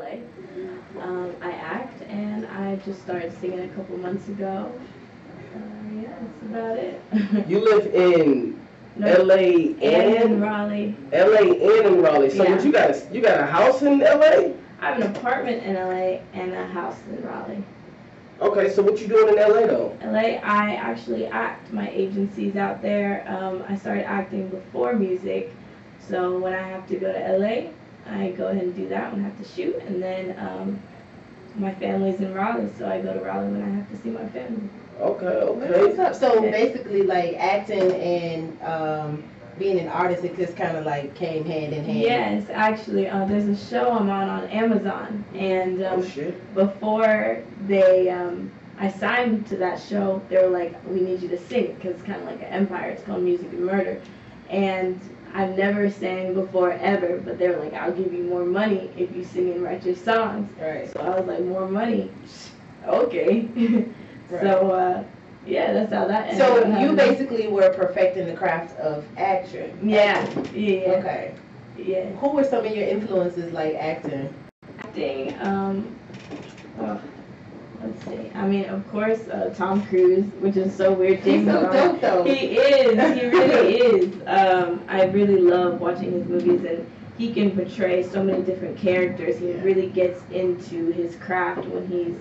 LA. I act, and I just started singing a couple months ago. Yeah, that's about it. You live in No, LA and in and Raleigh. LA and in Raleigh. So Yeah. what you got a house in LA? I have an apartment in LA and a house in Raleigh. Okay, so what you doing in LA though? LA, I actually act. My agency's out there. I started acting before music, so when I have to go to LA, I go ahead and do that when I have to shoot, and then my family's in Raleigh, so I go to Raleigh when I have to see my family. Okay, What's okay. up? So basically, like acting and being an artist, it just kind of like came hand in hand. Yes, actually, there's a show I'm on Amazon, and Oh shit. before I signed to that show, they were like, we need you to sing, because it's kind of like an empire. It's called Music and Murder, and I've never sang before ever, but they were like, I'll give you more money if you sing and write your songs. Right. So I was like, more money? Okay. Right. So, yeah, that's how that ended So up you happening. basically were perfecting the craft of action. Yeah, yeah. Okay. Yeah. Who were some of your influences, like acting? Acting, let's see. I mean, of course, Tom Cruise, which is so weird. He's so dope, though. He is. He really is. I really love watching his movies, and he can portray so many different characters. He really gets into his craft when he's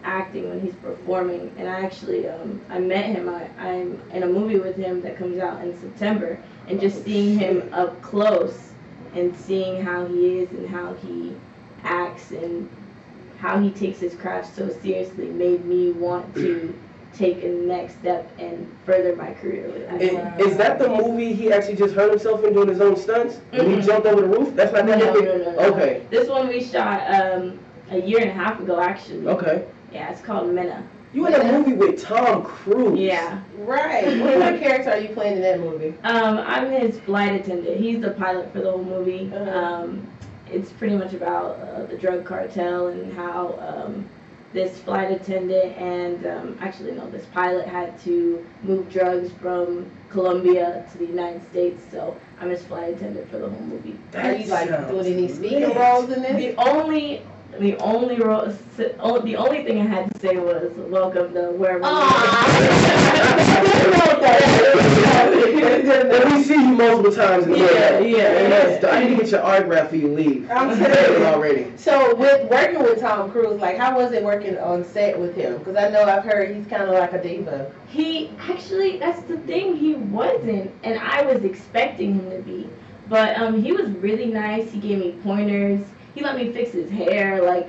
acting, when he's performing. And I actually, I met him. I'm in a movie with him that comes out in September, and just seeing him up close and seeing how he is and how he acts and how he takes his craft so seriously made me want to take a next step and further my career with acting. Is that the movie he actually just hurt himself in doing his own stunts? When he jumped over the roof? That's not that movie? No. Okay. This one we shot a year and a half ago, actually. Okay. Yeah, it's called Mena. You in a movie with Tom Cruise? Yeah. Right. What character are you playing in that movie? I'm his flight attendant. He's the pilot for the whole movie. Uh-huh. It's pretty much about the drug cartel and how this flight attendant and this pilot had to move drugs from Colombia to the United States. So I'm his flight attendant for the whole movie. Are you like doing any speaking roles in this? The only thing I had to say was welcome to wherever. And we see you multiple times in the Yeah. I need to get your autograph before you leave. I'm saying already. So with working with Tom Cruise, like how was it working on set with him? Because I know I've heard he's kind of like a diva. He actually, that's the thing, he wasn't, and I was expecting him to be. But he was really nice. He gave me pointers. He let me fix his hair. Like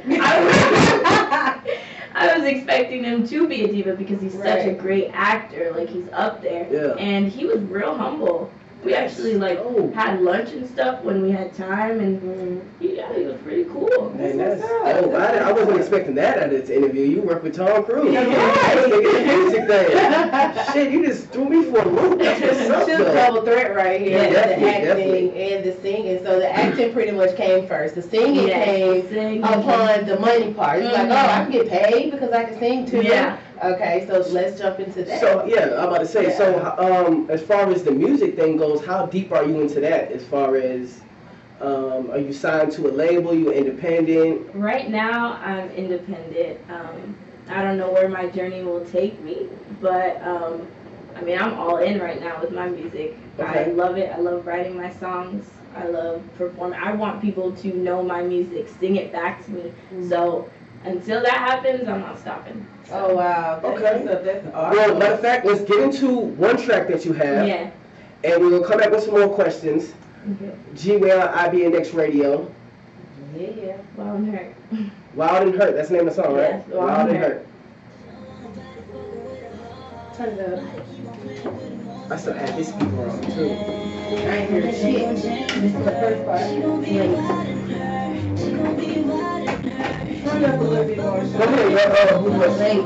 I was expecting him to be a diva because he's such a great actor. Like he's up there. Yeah. And he was real humble. We actually had lunch and stuff when we had time, and he was pretty cool. Man, that's I wasn't expecting that out of this interview. You work with Tom Cruise. Yeah. Music thing. Shit, you just threw me for a loop. That's what's up, Just though. double threat right here. Yeah, the acting definitely. and the singing. So the acting pretty much came first. The singing came upon the money part. It's like, oh, I can get paid because I can sing too. Yeah. Okay, so let's jump into that. So yeah, I'm about to say. So as far as the music thing goes, how deep are you into that? As far as are you signed to a label? You independent? Right now, I'm independent. I don't know where my journey will take me, but I mean, I'm all in right now with my music. Okay. I love it. I love writing my songs. I love performing. I want people to know my music, sing it back to me. So until that happens, I'm not stopping. Oh wow. Okay. That's awesome. Well, matter of fact, let's get into one track that you have. Yeah. And we're gonna come back with some more questions. Okay. Gway on IBNX Radio. Yeah. Wild and Hurt. Wild and Hurt. That's the name of the song, right? Yes, Wild and Hurt. Turn it up. I still have his speaker on too. I ain't heard shit. This is the first part. Turn it up a little bit more. Go ahead, who was Late.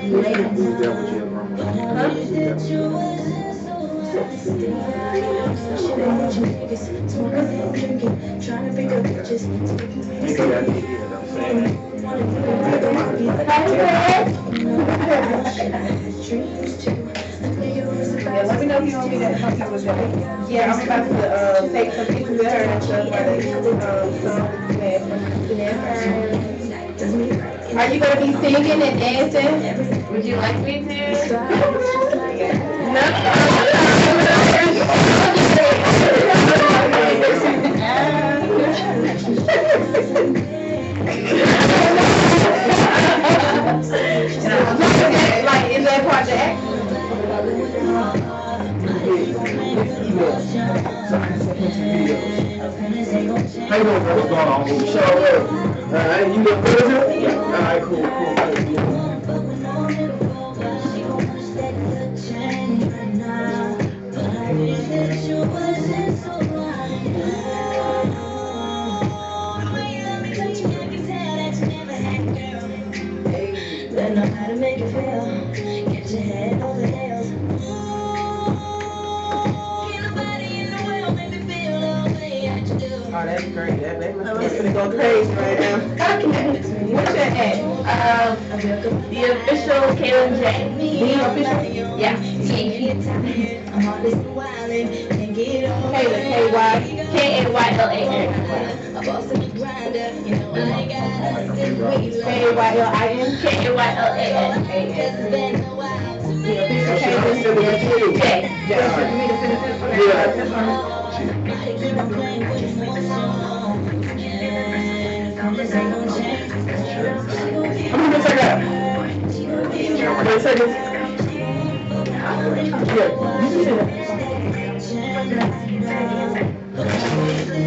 Who's that with you? Yeah, let me know if you don't me that something was there. Yeah, I'm about to take some pictures of her and stuff while they Are you going to be singing and dancing? Would you like me to? No. Like, is that part of the act? How you doing, bro? What's going on? Sure. Alright, you look good too? Yeah. Alright, cool. Know how to make it feel. Get your head over heels. Ain't nobody in the world make me feel the way I do. Oh, that's great. That must be go crazy right now. What's your act? The official Kaylin J. The official? Yeah. I'm always wildin'. Can't get over Kaylin, K-A-Y-L-A-N. a boss in the grinder. You know I gotta sit with you. Kaylin. K-A-Y-L-A-N. Cause it's been a while to me.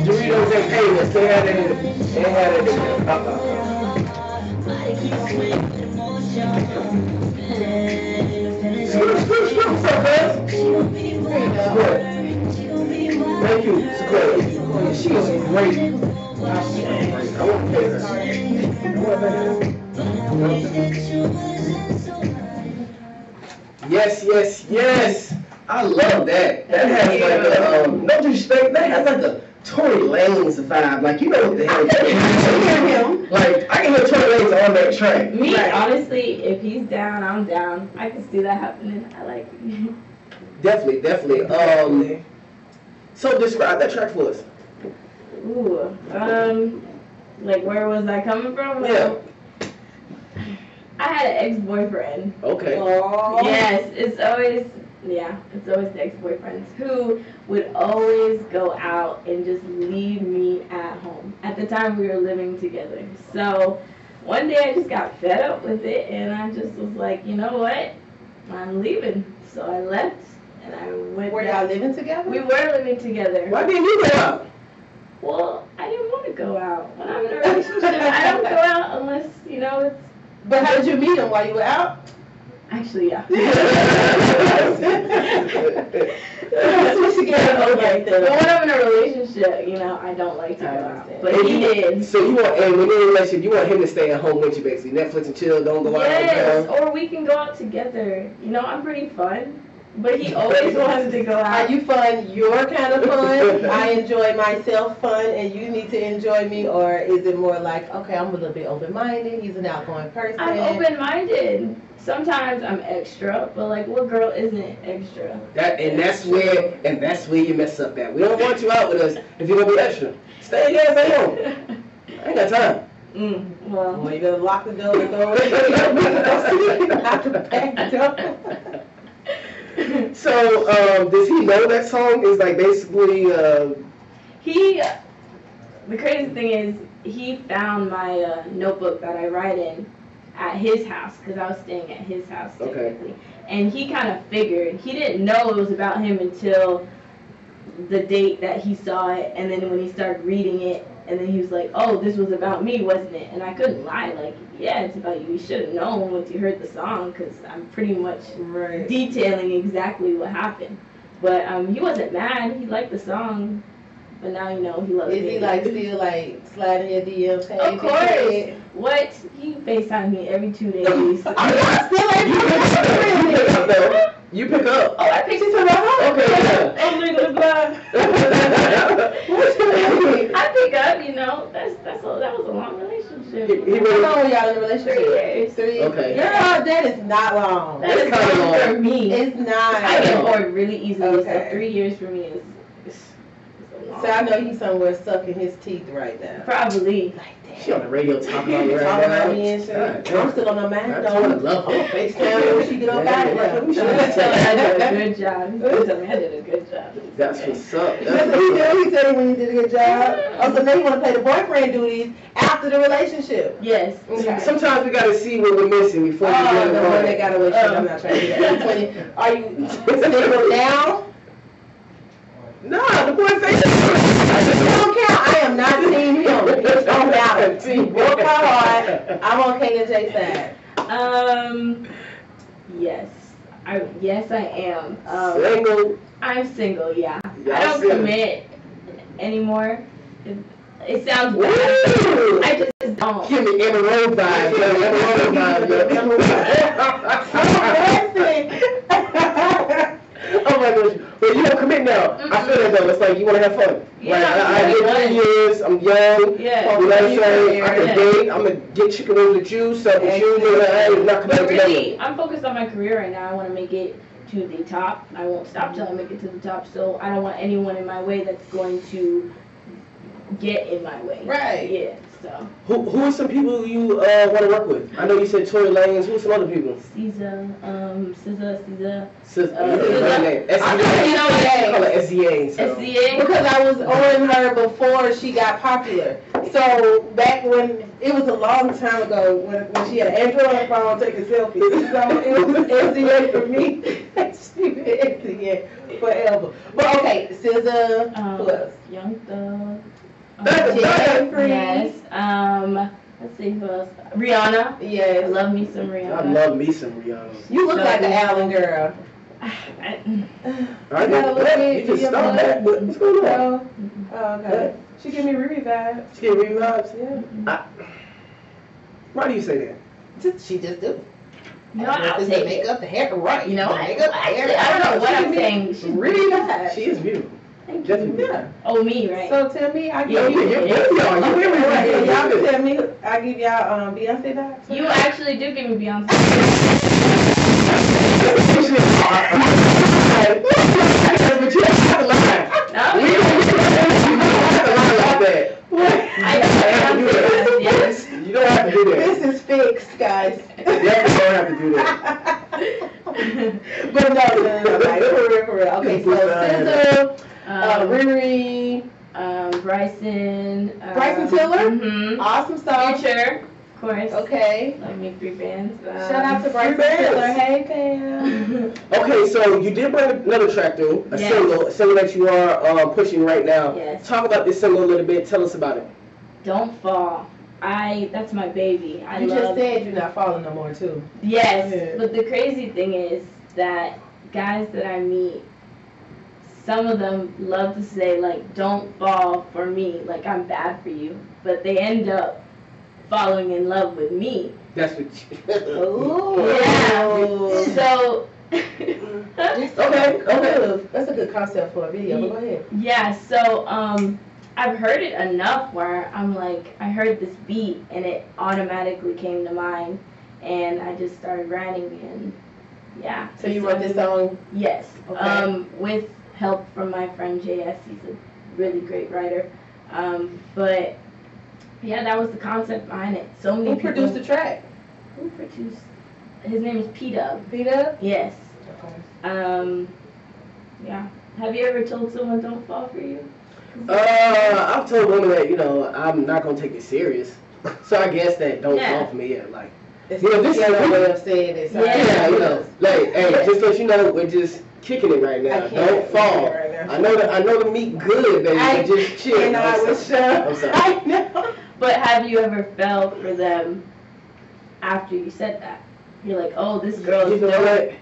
Doritos and Payments, they had it. What's up, man? Thank you. It's great. She is great. I want to pay her. Yes. I love that. That has like a, no disrespect, that has like a Tory Lanez vibe. Like, you know what the hell. Like, I can hear Tory Lanez on that track. Me, honestly, if he's down, I'm down. I can see that happening. I like it. Definitely. So describe that track for us. Ooh, like where was I coming from? Yeah. I had an ex-boyfriend. Okay. Oh. Yes, it's always the ex-boyfriends who would always go out and just leave me at home. At the time we were living together. So one day I just got fed up with it and I just was like, you know what? I'm leaving. So I left and I went. Were y'all living together? We were living together. Why didn't you go out? Well, I didn't want to go out. When I'm in a relationship, I don't go out unless, you know, it's... But how did you meet him while you were out? Actually, yeah. We should get it over right there. But when I'm in a relationship, you know, I don't like to go out. But he did. So you want, and when you're in a relationship, you want him to stay at home with you, basically. Netflix and chill, don't go out. Yes, or we can go out together. You know, I'm pretty fun. But he always wanted to go out. Are you fun? Your kind of fun? I enjoy myself fun, and you need to enjoy me, or is it more like, okay, I'm a little bit open-minded. He's an outgoing person. I'm open-minded. Sometimes I'm extra, but like, what girl isn't extra? That's where you mess up at. We don't want you out with us if you're gonna be extra. Stay your ass at home. I ain't got time. Well, you better lock the door and go away. So, does he know that song is like basically, the crazy thing is, he found my notebook that I write in at his house, because I was staying at his house typically. Okay. And he kind of figured, he didn't know it was about him until the date that he saw it, and then when he started reading it, and then he was like, oh, this was about me, wasn't it? And I couldn't lie, like, yeah, it's about you. You should have known once you heard the song, because I'm pretty much detailing exactly what happened. But he wasn't mad. He liked the song. But now, you know, he loves me. Is he like still like sliding your DMs? Hey, of course. What? He FaceTimes me every 2 days. You pick up. Oh, I picked it from my home. Okay, yeah. Oh, nigga, blah. I pick up, you know. That was a long relationship. How long were y'all in a relationship? 3 years. 3 years. Okay. Girl, that is not long. That is kinda long long. for me. It's not. I get bored really easily, Okay. so 3 years for me is a long. So I know he's somewhere sucking his teeth right now. Probably. She on the radio talking about it right Talking now. about me and shit. I'm still on the man I though. told her love her. FaceTime when she get up out of there. He's telling me I did a good job. He's telling me I did a good job. That's what's up. That's what he did. He said when he did a good job. Oh, so now you want to play the boyfriend duties after the relationship. Yes. Okay. Sometimes we gotta see what we're missing before we Oh, get the it one that got away. Shit, I'm not trying to do that. 20. Are you single now? Nah, the boy face. It don't count. I am not team him. It don't matter. Team work hard. I'm on K and J side. Yes. Yes, I am. Single. I'm single, yeah. Y'all I don't single. commit anymore. It sounds bad. Ooh. I just don't. Give me Emma Road vibe, yo. Emma Road vibe, yo. Emma Road. Oh my gosh. But you don't commit now. I feel that though. It's like you want to have fun. Yeah, Like, I get 3 years. I'm young. Yeah. You know what I'm saying? I can Yeah. date. I'm going to get chicken wings with you, sup with you. Nigga, I ain't not But committed to really, nothing. I'm focused on my career right now. I want to make it to the top. I won't stop till I make it to the top. So I don't want anyone in my way that's going to get in my way. Right. Yeah. So Who are some people you want to work with? I know you said Tory Lanez. Who's some other people? Caesar, SZA. Sister. I You know what? I call it SZA. So. SZA. Because I was on her before she got popular. So back when it was a long time ago when she had an Android phone taking selfies. So it was SZA for me. She been SZA forever. But okay, SZA, who else? Young Thug. Jeffrey. Yes. Let's see who else. Rihanna. I Yes. love me some Rihanna. I love me some Rihanna. You look like an Allen girl. All right, You got a little bit you can in stop your that. What's going on? Oh, okay. She give me Riri vibes. She get me vibes? Yeah. Why do you say that? She just do. No, I'll take it. Makeup, the hair, right? You know, the makeup, the hair. actually, I don't know what I'm saying. She's really bad. She is beautiful. Thank you. Definitely. Yeah. Oh, me, right? So tell me, I Yo, give you. you're good, y'all. You hear me? Right, You're y'all good. tell me, I give y'all Beyonce vibes. You actually do give me Beyonce. But you don't have to lie. No? You don't have to lie like that. I do Beyonce, yes. You don't have to do that. This is fixed, guys. You definitely don't have to do that. But no, like, for real. Okay, so SZA, Riri, Bryson. Bryson Tiller? Mm-hmm. awesome song. Future, of course. Okay. Love me 3 bands. Shout out to Bryson bands. Tiller. Hey, Pam. Okay, so you did bring another track through, a Yes. single that you are pushing right now. Yes. Talk about this single a little bit. Tell us about it. Don't Fall. That's my baby. I You love. just said you're not falling no more, too. Yes, Yeah. but the crazy thing is that guys that I meet, some of them love to say, like, don't fall for me, like I'm bad for you, but they end up falling in love with me. That's what Ooh. Yeah. So, Okay. That's a good concept for a video, but go ahead. yeah, so I've heard it enough where I'm like, I heard this beat and it automatically came to mind, and I just started writing, and yeah. So you wrote this song? Yes. Okay. With help from my friend JS. He's a really great writer. But yeah, that was the concept behind it. So many Who people. produced the track? Who produced? His name is P-Dub. Peter? Yes. Okay. Yeah. Have you ever told someone don't fall for you? I've told women that, I'm not gonna take it serious. So I guess that don't Yeah. fall for me, yeah, like. It's You know, this is a what- way of saying it. So Yeah. Like, hey, just so you know, we're just kicking it right now. I can't Don't fall. right now. I know the meat good, baby, but just chill. And I was sure. I'm sorry. I know. But have you ever fell for them after you said that? You're like, oh, this girl You is know dope. what?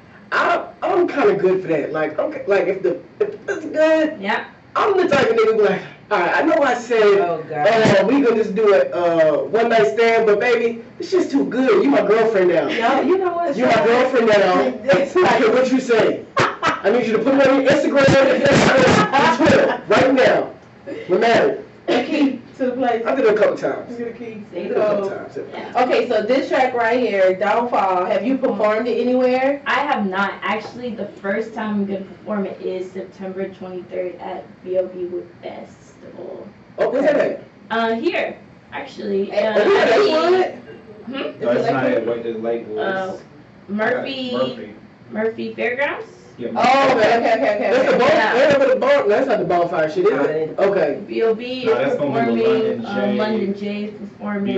I'm kind of good for that. Like, okay, like if it's good, Yeah. I'm the type of nigga who like, all right, I know I said, Oh, God. we gonna just do it one night stand, but baby, this shit's too good. You my girlfriend now. No, you know what? You my girlfriend now. It's I like- care what you say. I need you to put it on your Instagram and Twitter right now. We're married. And keep to the place? I did it a couple times. To the key. I did it a couple times. Okay, so this track right here, Downfall, have you performed it anywhere? I have not. Actually, the first time I'm going to perform it is September 23rd at B.O.B. Wood Festival. Oh, where's that at? Here, actually. Oh, we got this one? No, it's not at Lakewood. Murphy Fairgrounds. Yeah. Oh, okay. That's the bar. That's not the bonfire shit, is it? Okay. B.O.B. No, is that's gonna be performing. London J. London J is performing.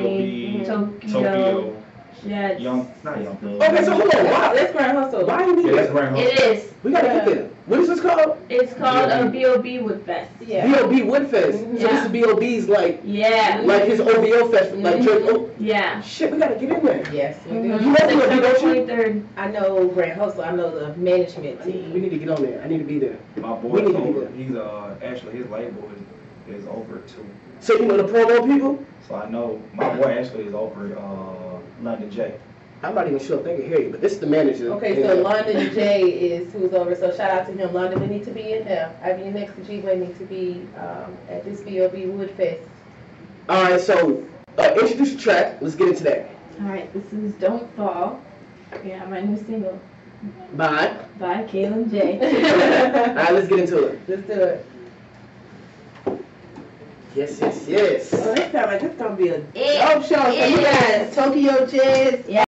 B.O.B. Tokyo. Jets. Not Young Thug. Okay, so hold on. Why? Let's Grand Hustle. Why you need Yeah, that's that? Grand Hustle. It is. We gotta get there. What is this called? It's called B.O.B. B.O.B. Wood Fest. Yeah. B.O.B. Woodfest. So this Yeah. is B.O.B.'s like Yeah. his OVO fest, like Drake. Oh, Yeah. shit, we gotta get in there. Yes, we do. You know B.O.B., September don't you? 23rd. I know Grand Hustle. I know the management We team. need to get on there. I need to be there. My We boy's need to be over. there. He's actually his label is over too. So you know the promo people? So I know my boy actually is over London J. I'm not even sure if they can hear you, but this is the manager. Okay, so London J is who's over. So shout out to him. London, we need to be in there. IBNX and Gway need to be at this B.O.B. Wood Fest. All right, so introduce the track. Let's get into that. All right, this is Don't Fall. Yeah, my new single Bye. by Kaylin J. All right, let's get into it. Let's do it. Yes. Oh, that sounds like it's gonna be a It dope show. So you got Tokyo Jazz. Yeah.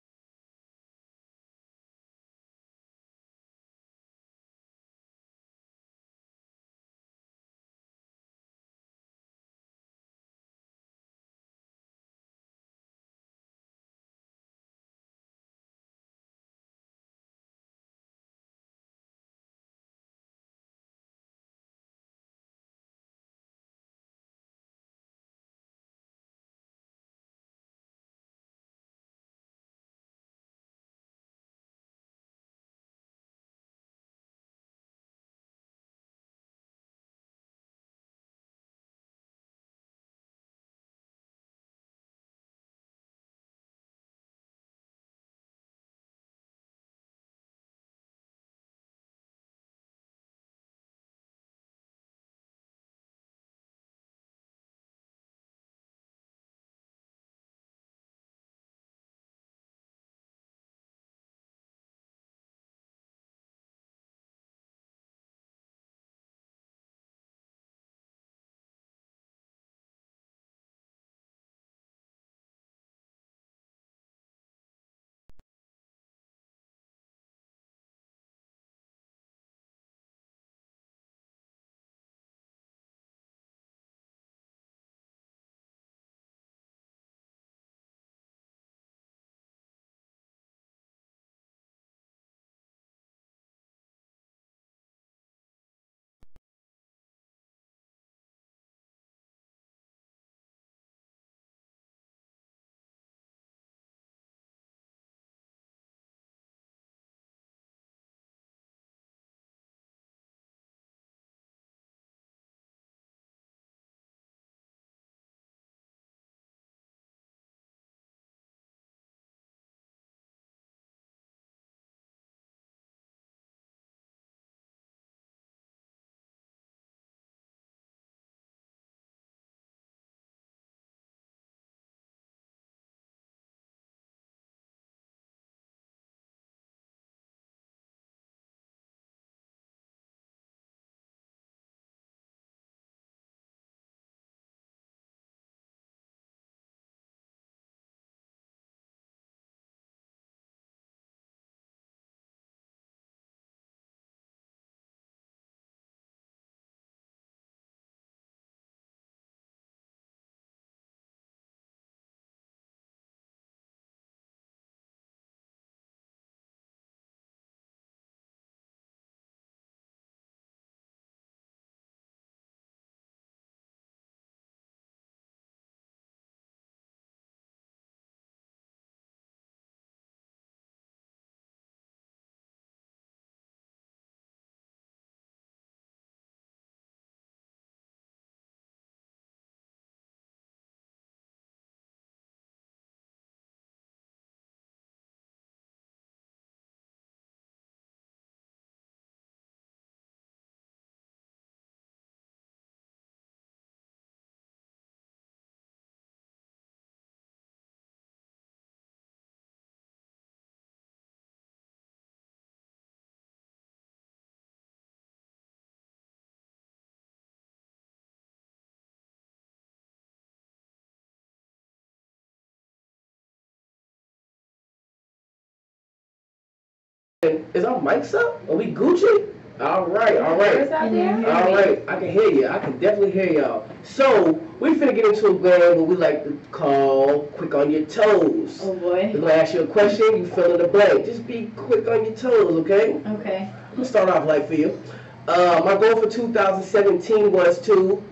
Is our mics up? Are we Gucci? All right, all right. Out there? All right, I can hear you. I can definitely hear y'all. So, we finna get into a game what we like to call quick on your toes. Oh boy. We're gonna ask you a question, you fill in the blank. Just be quick on your toes, okay? Okay. I'm gonna start off light for you. My goal for 2017 was to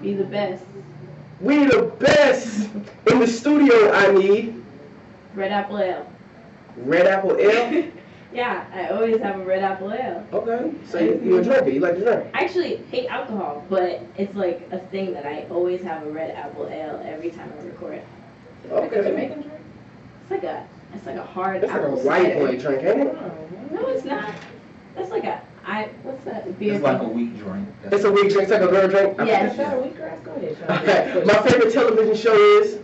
Be the best. we the best in the studio. I need Red apple ale. red apple ale. Yeah, I always have a red apple ale. Okay, so you're a drinker. You like to drink. I actually hate alcohol, but it's like a thing that I always have a red apple ale every time I record. Okay. It's like a hard That's like a apple white cider. boy drink, ain't it? No, it's not. That's like what's that beer? It's like a called? weak drink. It's a weak drink. It's like a girl drink. Yes. Go ahead, Sean. Okay. My favorite television show is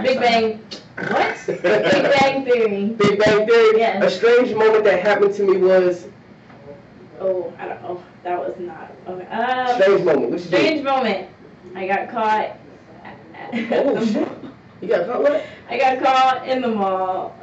Big Bang. What? Big Bang Theory. Big Bang Theory. Yes. A strange moment that happened to me was Oh, I don't. Oh, that was not. Okay. strange moment. What you Strange did? moment. I got caught. Oh shit. You got caught what? I got caught in the mall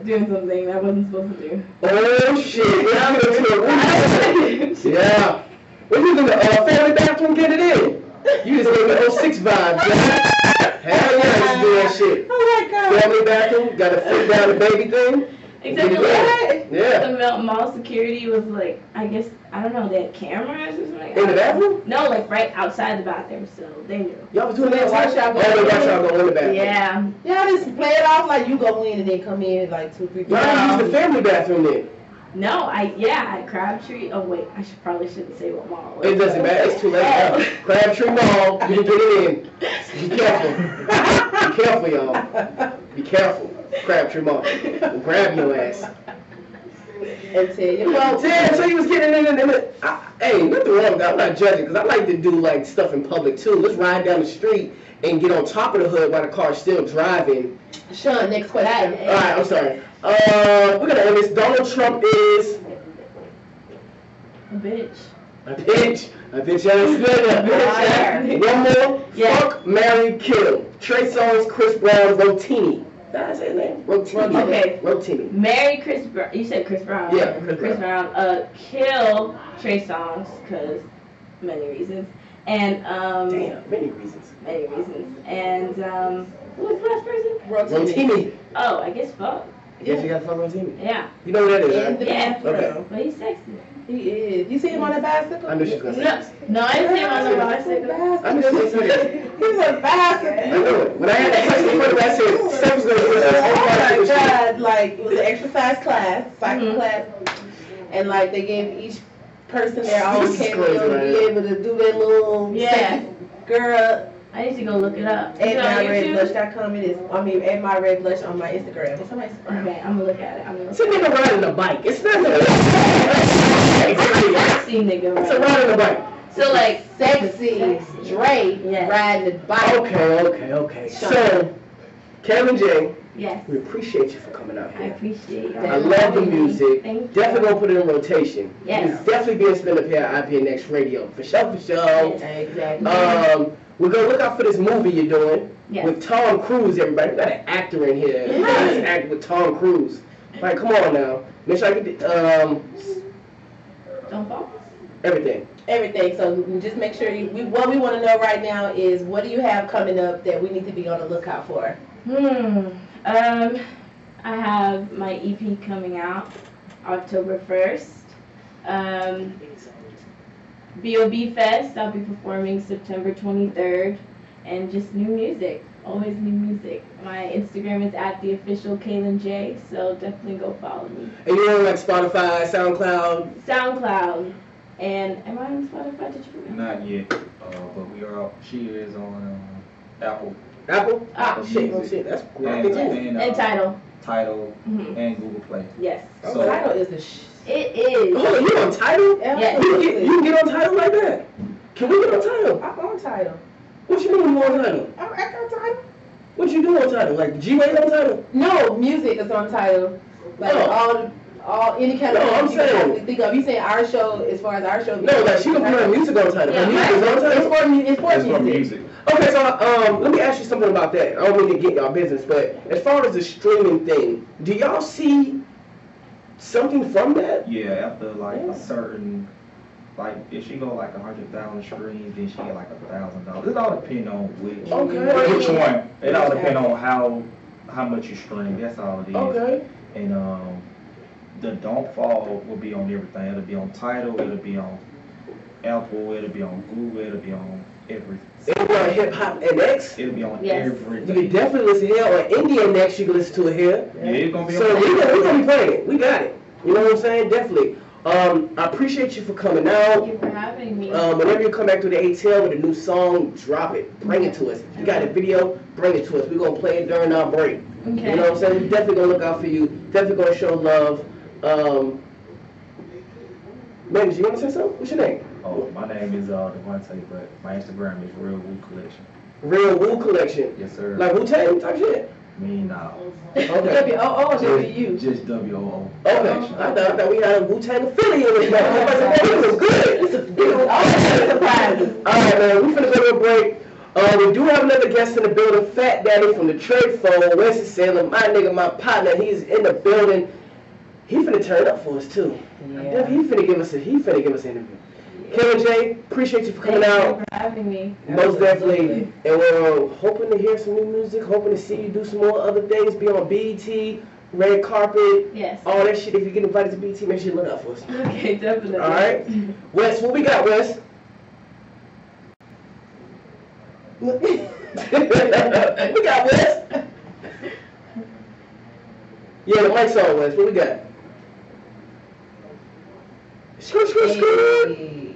doing something I wasn't supposed to do. Oh shit. Let's get into it. Yeah. What you in the family bathroom getting it in? You just gave me 06 vibes. Yeah. Hell yeah, you do that shit. Oh my God. Family bathroom, got to flip down the baby thing. Except Get it in. Yeah. the mall security was like, I guess, I don't know, they had cameras or something. In the bathroom? No, like right outside the bathroom, so they knew. Y'all was doing that? Watch y'all go Oh, in. watch y'all go in the bathroom. Yeah. Y'all just play it off like you go in and then come in like 2, 3 Y'all times. use the family bathroom then. No, at Crabtree. Oh wait, probably shouldn't say what mall. It doesn't matter. It's too late now. Crabtree Mall. You can get it in. Be careful. Be careful, y'all. Be careful. Crabtree Mall. We'll grab your ass. And tell you, well, Damn, so you was getting in and hey, nothing wrong with that. I'm not judging because I like to do like stuff in public too. Let's ride down the street and get on top of the hood while the car's still driving. Sean, next question. All right, I'm sorry. We're gonna end this. Donald Trump is A bitch. a bitch. A bitch ass nigga. One more. Yeah. Fuck, marry, kill. Trey Songz, Chris Brown, Rotini. That's his name. Rotini. Okay. Rotini. Marry Chris Brown. You said Chris Brown. Yeah, right? Chris Brown. Kill Trey Songz because many reasons. And Damn, many reasons. many reasons. And who was the last person? Rotini. Oh, I guess fuck. I guess you got to fuck Rotini. Yeah. You know who that is, In right? the Yeah. bathroom. Okay. But he's sexy. He is. You see him on the bicycle? I knew she was gonna say No, this. no, I didn't see him on the bicycle. I knew she was gonna say this. He's a I bicycle. knew it. When I had that question for I said, Steph was gonna say this. Oh my God, like, it was an exercise class, cycle Mhm. class, and like, they gave each person their own This is cameo crazy, to right? be able to do their little Yeah. sexy girl. I need to go look it up. Is it on YouTube? @myredblush.com. It is, @myredblush on my Instagram. It's on my Instagram. Okay, I'm gonna look at it. I'm gonna It's a look at nigga riding a bike. It's not a it. Sexy nigga, It's a right? riding a bike. So like, Sexy Dre Yes. riding the bike. Okay. So, Kevin J, yes. we appreciate you for coming out I here. appreciate I y'all. love the music. Thank you. Definitely gonna put it in rotation. Yes. It's definitely being spent up here at IBNX Radio. For sure. Yes. Exactly. We're gonna look out for this movie you're doing Yes. with Tom Cruise, everybody. We got an actor in here. Let's act with Tom Cruise. Like, come on now. Make sure I get the, Don't fall. everything. Everything. So just make sure what we want to know right now is what do you have coming up that we need to be on the lookout for? I have my EP coming out October 1st. B.O.B. Fest, I'll be performing September 23rd. And just new music, always new music. My Instagram is @theofficialKaylinJ, so definitely go follow me. And you're on like Spotify, SoundCloud. SoundCloud. And am I on Spotify? Did you put me on? Not yet, but we are. She is on Apple. Apple? Ah, shit. That's cool. And Tidal. Tidal Mhm. and Google Play. Yes. So- Title is the It is. Hold on, you on Tidal? Yes. You can get on Tidal like that? Can we get on Tidal? I'm on Title. What you mean you on Tidal? I'm on Title. What you do on Tidal? Like G-Way on Tidal? No, music is on Title. Like Oh. all Any kind No, of I'm music you can saying- possibly think of. You saying our show, as far as our show? No, like she gonna put her music on title. Yeah, Her music is on title. it's for It's for music. music. Okay, so let me ask you something about that. I don't mean to get y'all business, but as far as the streaming thing, do y'all see something from that? Yeah, after like a certain, like if she go like 100,000 streams, then she get like $1,000. It all depend on which Okay. which one. It all depend on how much you stream. That's all it is. Okay. And the Don't Fall will be on everything. It'll be on Tidal. It'll be on Apple. It'll be on Google. It'll be on everything. It'll be on Hip Hop NX. It'll be on Yes. You everything. can definitely listen here on Indian Next. You can listen to it here. Yeah, it's gonna be So on. we gonna be playing it. We got it. You know what I'm saying? Definitely. I appreciate you for coming out. Thank you for having me. Whenever you come back to the ATL with a new song, drop it. Bring it to us. If you got a video, bring it to us. We're gonna play it during our break. Okay. You know what I'm saying? We definitely gonna look out for you. Definitely gonna show love. Man, you wanna say something? What's your name? Oh, my name is Devontae, but my Instagram is Real Woo Collection. Real Woo Collection. Yes, sir. Like Wu-Tang type shit. Me now. Okay. W-O-O or W-U? Just WOO. Okay. I thought we had a Wu-Tang affiliate with that. I was like, man, this is good. This is good. Surprises. Alright, man, we finna go to a break. We do have another guest in the building, Fat Daddy from the Trade Phone, Wesley Salem, my nigga, my partner. He's in the building. He finna turn up for us too. Yeah. He finna give us an interview. Kevin J, appreciate you for coming Thank out. you for having me. Most definitely. And we're hoping to hear some new music, hoping to see you do some more other things, be on BET, red carpet, Yes. all that shit. If you get invited to BET, make sure you look out for us. Okay, definitely. All right. Wes, what we got, Wes? We got Wes. Yeah, the mic's on, Wes. What we got? Skirt, skirt, skirt. Hey.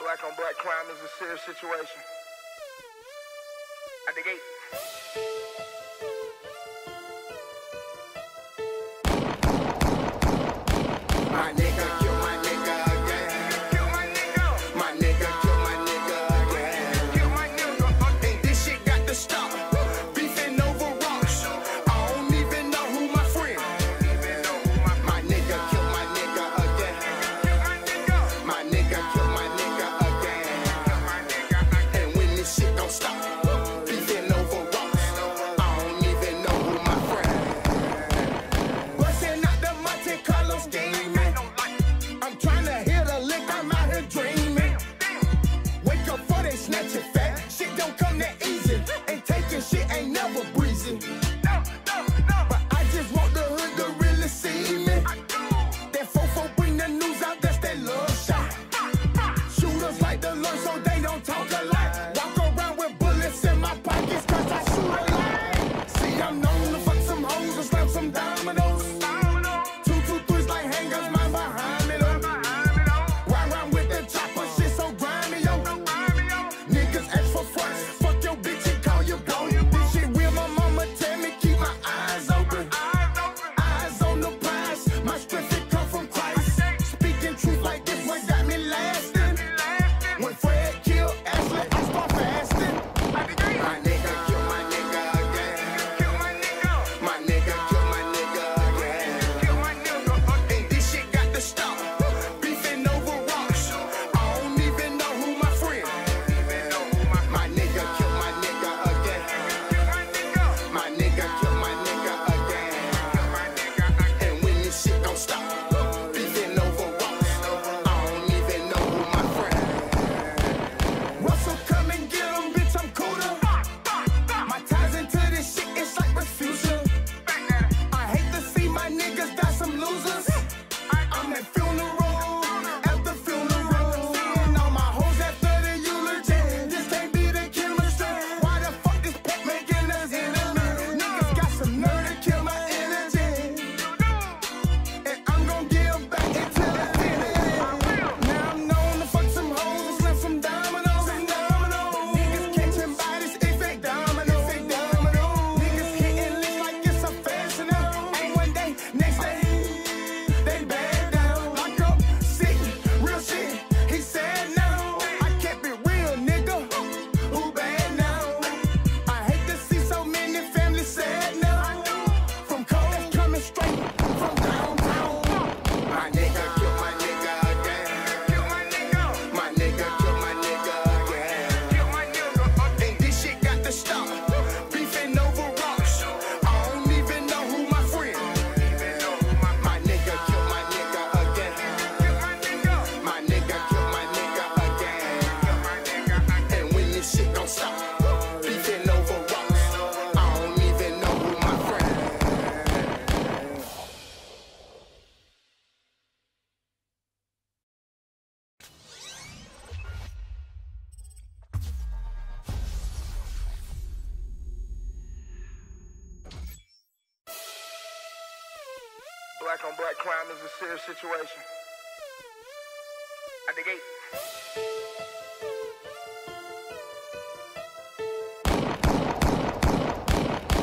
Black on black crime is a serious situation. At the gate. My nigga kill my nigga again. Kill my nigga. My nigga kill my nigga again. Kill my nigga. And this shit got to stop. Beefing over rocks. I don't even know who my friend. My nigga kill my nigga again. My nigga kill my nigga again. And when this shit don't stop, beefing over rocks. I don't even know who my friend. Busting out the Monte Carlo scheming. I'm tryna hit a lick, I'm out here dreaming. Wake up for they snatch it fat. Shit don't come that easy. Ain't taking shit, ain't never breezy. But I just want the hood to really see me. That fofo bring the news out, that's that love shot. Shooters like to learn so they don't talk a lot. Walk around with bullets in my pockets cause I shoot a lot. See, I'm known to fuck some hoes and slam some dominoes. 223s like hangers, mine behind me though. Ride around with the chopper, shit so grimy, yo. Niggas ask for fronts, fuck your bitch and call your bro. This shit real, my mama tell me keep my eyes open. Eyes on the prize, my strength it come from Christ. Speaking truth like this one got me lasting. When Fred killed Ashley, I start fasting. My nigga kill my nigga again. Kill my nigga. My nigga kill my nigga again. Kill my nigga. And this shit got to stop. Beefing over rocks. I don't even know who my friend. My nigga kill my nigga again. My nigga kill my nigga again. And when this shit don't stop, beefing over rocks. I don't even know who my friend. Russell, come and get him, bitch, I'm cooler. My ties into this shit, it's like refusal. I hate to see my niggas die some losers. I'm at funeral after funeral. Seeing all my hoes after the eulogy. This can't be the chemistry. Why the fuck is Pep making us enemies? Niggas got some nerve to kill my energy. And I'm gon' give back until it's finished. Now I'm known to fuck some hoes and slam some dominoes. Niggas catching bodies, it's fake dominoes. Niggas hitting licks like it's a fashion. Ain't one day, next day, they bad down. Lock up, sick, real shit. He said no. I kept it real, nigga. Who bad now? I hate to see so many families sad now. From cold that's coming straight from downtown. My nigga kill my nigga again. Kill my nigga. My nigga kill my nigga again. Kill my nigga. And this shit got to stop. Beefing over rocks. I don't even know who my friend. My nigga kill my nigga again. Kill my nigga. My nigga kill my nigga again. And when this shit don't stop, beefing over rocks. I don't even know who my friend. Black on black crime is a serious situation. At the gate.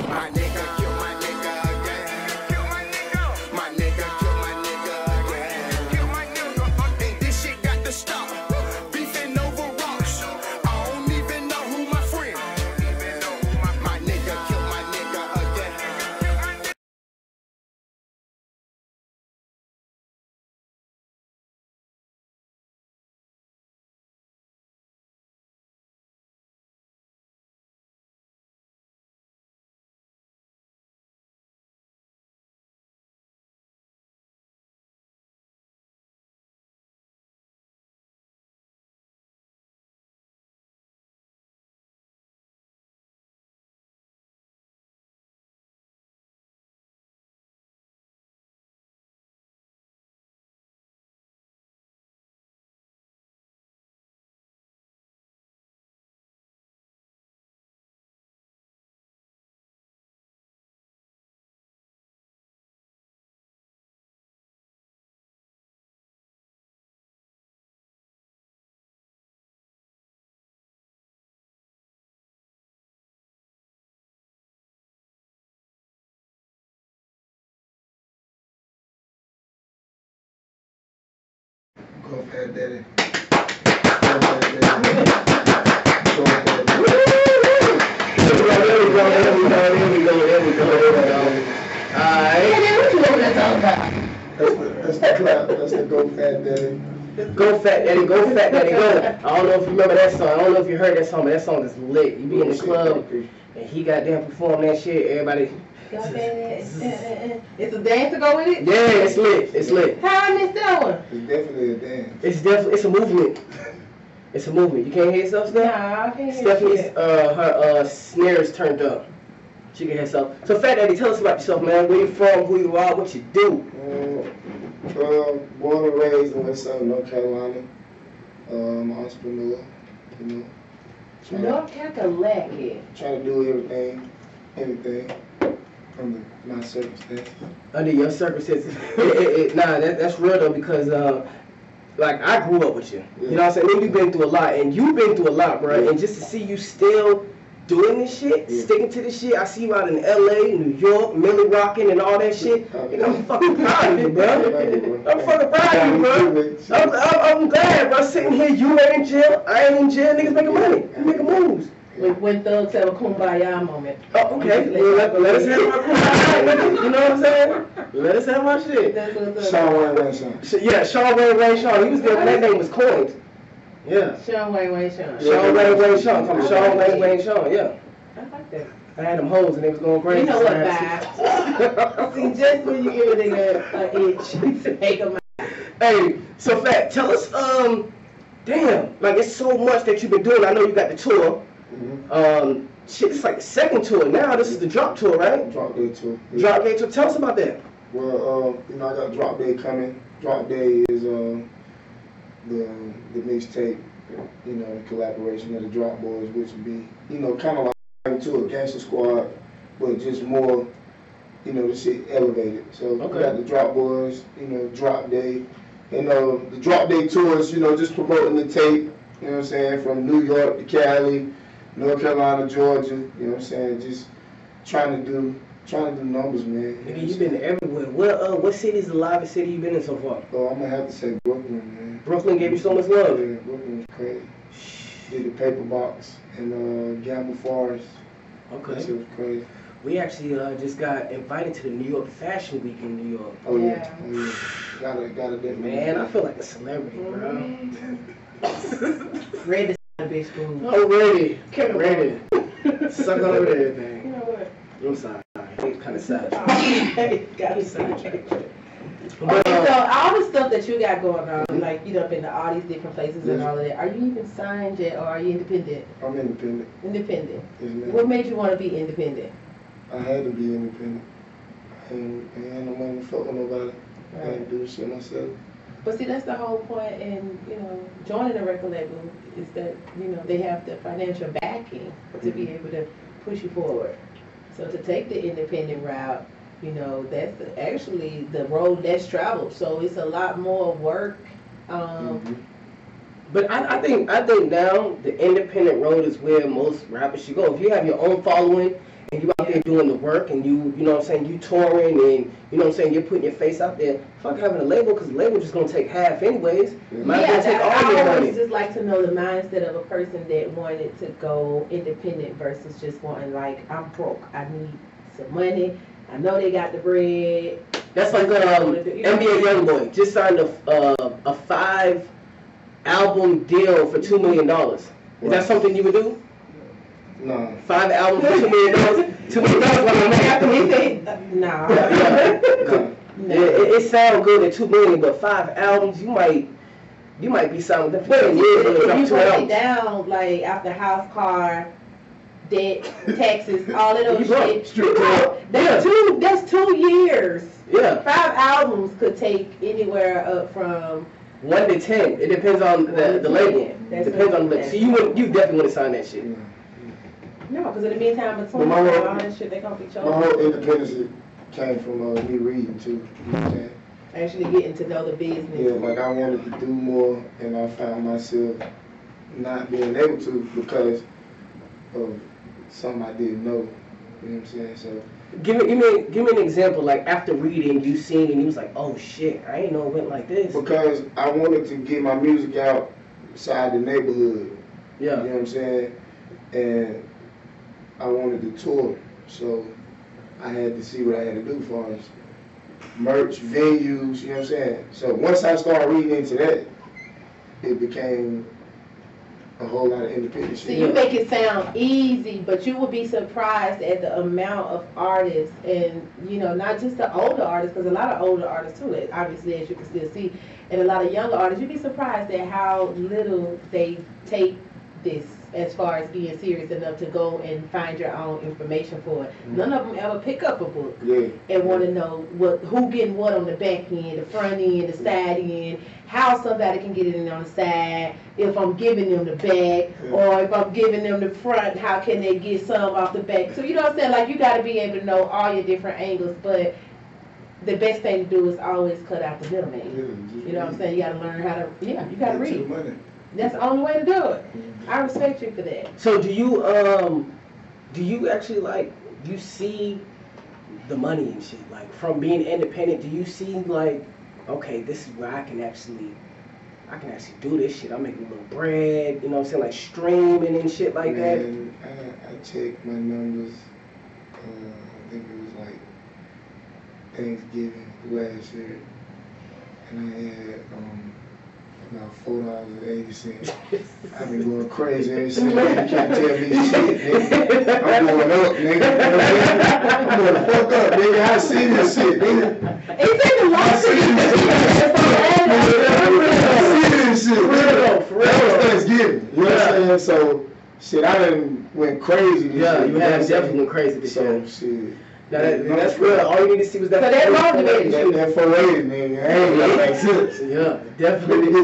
My nigga kill my nigga again. Kill my nigga. My nigga kill my nigga again. Kill my nigga. And this shit got to stop. Beefing over rocks. I don't even know who my friend. My nigga kill my nigga again. Go Fat Daddy. Go Fat Daddy. Go Fat Daddy. There we go. Alright. That's the clap. That's the Go Fat Daddy. Go Fat Daddy, go Fat Daddy, go. I don't know if you remember that song. I don't know if you heard that song, but that song is lit. You be in the club and he goddamn perform that shit. Everybody. It's a dance to go with it? Yeah, it's lit. It's lit. How I missed that one? It's definitely a dance. It's a movement. It's a movement. You can't hear yourself, Steph? Nah, I can't hear Stephanie's shit. her snare is turned up. She can hear herself. So Fat Daddy, tell us about yourself, man. Where you from? Who you are? What you do? Born and raised in West Side, North Carolina. I'm an entrepreneur, you know. North Carolina. Trying to do anything under my circumstances. Under your circumstances. Nah, that's real though, because like I grew up with you. You know what I'm saying? Then you've been through a lot, and you've been through a lot, bro. And just to see you still doing this shit, sticking to this shit. I see you out in LA, New York, Millie rocking and all that shit. And I'm fucking proud of you, bro. I'm fucking proud of you, bro. I'm glad, bro. Sitting here, you ain't in jail, I ain't in jail, niggas making money, you making moves. When thugs have a kumbaya moment. Oh, okay. Well, let us have our kumbaya, you know what I'm saying? Let us have our shit. Sean Wayne Sean. Yeah, Sean Wayne Sean. He was there when that name was coined. Yeah. Sean Wayne Sean. Sean Wayne Sean. From Sean Wayne Sean, yeah. I like that. I had them hoes and they was going crazy. You know what, vibes. See, just when you give a nigga an itch, take him out. Hey, so Fat, tell us, damn, like it's so much that you've been doing. I know you got the tour. Shit, it's like the second tour now. This is the drop tour, right? Drop Day tour. Yeah. Drop Day tour. Tell us about that. Well, you know, I got Drop Day coming. Drop Day is the mixtape, you know, the collaboration of the Drop Boys, which would be, you know, kind of like to a Gangster Squad, but just more, you know, the shit elevated. So we got the Drop Boys, you know, Drop Day, and the Drop Day tours, you know, just promoting the tape, you know what I'm saying, from New York to Cali, North Carolina, Georgia, you know what I'm saying, just trying to do numbers, man. Nigga, you been everywhere. What city is the livest city you been in so far? Oh, I'm gonna have to say Brooklyn, man. Brooklyn gave you so much love. Yeah, Brooklyn was crazy. Did the Paper Box and Gamble Forest. Okay. That shit was crazy. We actually just got invited to the New York Fashion Week in New York. Oh yeah. Oh yeah. Gotta definitely. Man, I feel like a celebrity, bro. Ready to bitch food. I'm ready. Come Ready. Suck on everything. You know what? I'm sorry. It's kind of sad. Got me sidetracked. Okay, so all the stuff that you got going on, like you know, been to all these different places and all of that, are you even signed yet, or are you independent? I'm independent. Independent. Yes, ma'am. What made you want to be independent? I had to be independent. I ain't no money to fuck with nobody. I had to do the shit myself. But see, that's the whole point in, you know, joining a record label is that, you know, they have the financial backing to be able to push you forward. So to take the independent route, you know, that's actually the road less traveled. So it's a lot more work. But I think now the independent road is where most rappers should go. If you have your own following and you out there doing the work and you know what I'm saying, you touring and you know what I'm saying, you're putting your face out there, fuck having a label, because the label just gonna take half anyways. Might as well take all your I money. always just like to know the mindset of a person that wanted to go independent versus just wanting, like, I'm broke, I need some money, I know they got the bread. That's like NBA Youngboy just signed a 5-album deal for $2 million. Is that something you would do? No. 5 albums for $2 million? $2 million? Nah. It sounds good at $2 million, but 5 albums, you might be signed with them for 10 years. If you break it down, like after house, car, debt, taxes, all of those shit. That's 2 years. Yeah. 5 albums could take anywhere up from 1 to 10. It depends on the label. It depends on the label. So you definitely want to sign that shit. No, because in the meantime, between all that shit, they gonna be chosen. My whole independence came from me reading too. You know what I'm saying? Actually getting to know the business. Yeah, like I wanted to do more, and I found myself not being able to because of something I didn't know. You know what I'm saying? So Give me an example. Like after reading, you seen and you was like, oh shit, I ain't know it went like this. Because I wanted to get my music out outside the neighborhood. Yeah. You know what I'm saying? And I wanted to tour, so I had to see what I had to do as far as merch, venues. You know what I'm saying? So once I started reading into that, it became a whole lot of independent shit. See, you make it sound easy, but you would be surprised at the amount of artists, and you know, not just the older artists, because a lot of older artists too, obviously, as you can still see, and a lot of younger artists, you'd be surprised at how little they take this as far as being serious enough to go and find your own information for it. None of them ever pick up a book and want to know who getting what on the back end, the front end, the side end, how somebody can get it in on the side, if I'm giving them the back, or if I'm giving them the front, how can they get some off the back? So you know what I'm saying? Like, you got to be able to know all your different angles, but the best thing to do is always cut out the middleman. You know what I'm saying? You got to learn how to, you got to read. That's the only way to do it. I respect you for that. So do you actually like, do you see the money and shit? Like from being independent, do you see like, okay, this is where I can actually do this shit. I'm making a little bread, you know what I'm saying? Like streaming and shit like that. I checked my numbers, I think it was like Thanksgiving last year, and I had about $4.80. I've been going crazy ever since. You can't tell me shit, nigga. I'm going up, nigga. You know what I'm saying? I'm going to fuck up, nigga. I see this shit, nigga. It's in the I see this shit. For real. That was Thanksgiving. You know what I'm saying? So, shit, I done went crazy this year. You have definitely went crazy this year. Shit. That's real. All you need to see was that. So that motivated you. That 480, nigga. I ain't got make sense. Yeah, definitely. And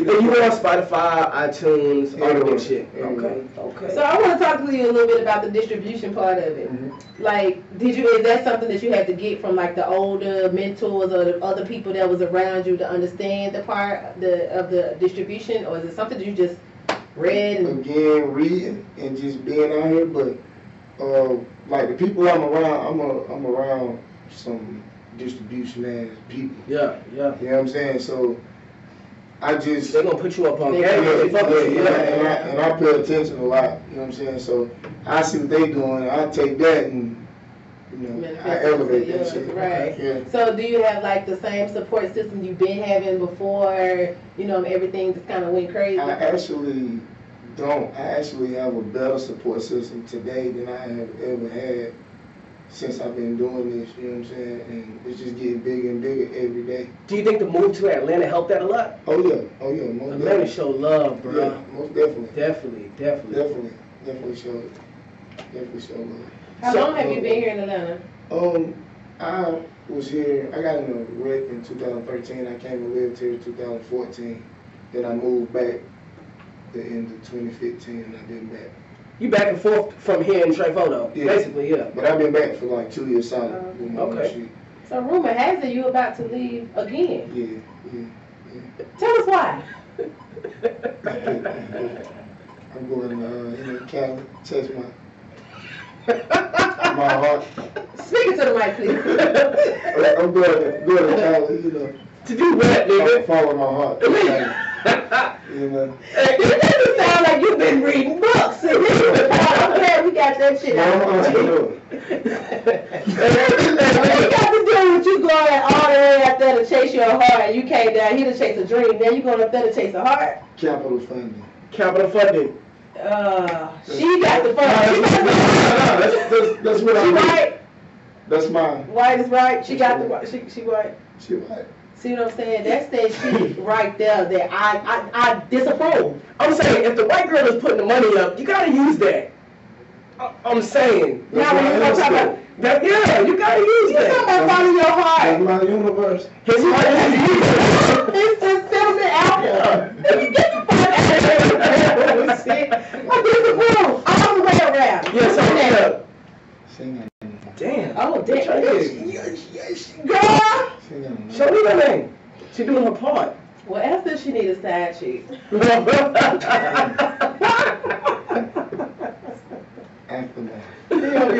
you went on Spotify, iTunes, all the big shit. Okay. So I want to talk to you a little bit about the distribution part of it. Like, is that something that you had to get from like the older mentors or the other people that was around you to understand the part of the distribution, or is it something that you just read? Again, reading and just being out here, but like the people I'm around, I'm around some distribution ass people. Yeah. You know what I'm saying? So I just they're gonna put you up on game. And I pay attention a lot. You know what I'm saying? So I see what they doing, and I take that and I elevate that shit. Right. Yeah. So do you have like the same support system you've been having before? Everything just kind of went crazy. I actually don't. I actually have a better support system today than I have ever had since I've been doing this, you know what I'm saying? And it's just getting bigger and bigger every day. Do you think the move to Atlanta helped that a lot? Oh yeah, most Atlanta definitely. show love, bro. Yeah, most definitely. Definitely show love. How long have you been here in Atlanta? I was here, I got in a wreck in 2013. I came and lived here in 2014. Then I moved back the end of 2015, and I've been back. You back and forth from here in Treyfoto, basically, yeah. But I've been back for like 2 years solid. Okay. So rumor has it you about to leave again. Yeah. Tell us why. I'm going to Cali, chase my heart. Speaking to the mic, please. I'm going to Cali, To do what, nigga? Follow my heart. It doesn't sound like you've been reading books. I'm glad we got that shit out. What you got to do with you going all the way up there to chase your heart? You came down here to chase a dream. Now you going up there to chase a heart? Capital funding. She got the funding. That's what I mean. White? That's mine. White is right. She got the white. She white. She white. See what I'm saying? That's that shit right there that I disapprove. I'm saying, if the white girl is putting the money up, you gotta use that. I'm saying. Now when you talk about that, yeah, you gotta use that. You talking about follow your heart. That's my universe. His heart is you. It's the cinnamon apple. If you get the fuck out of here, I disapprove all the way around. Yes, I'm Sing that. Damn. Oh, damn. Girl. Show me the name. She doing her part. Well, after she need a side chick. Aftermath. So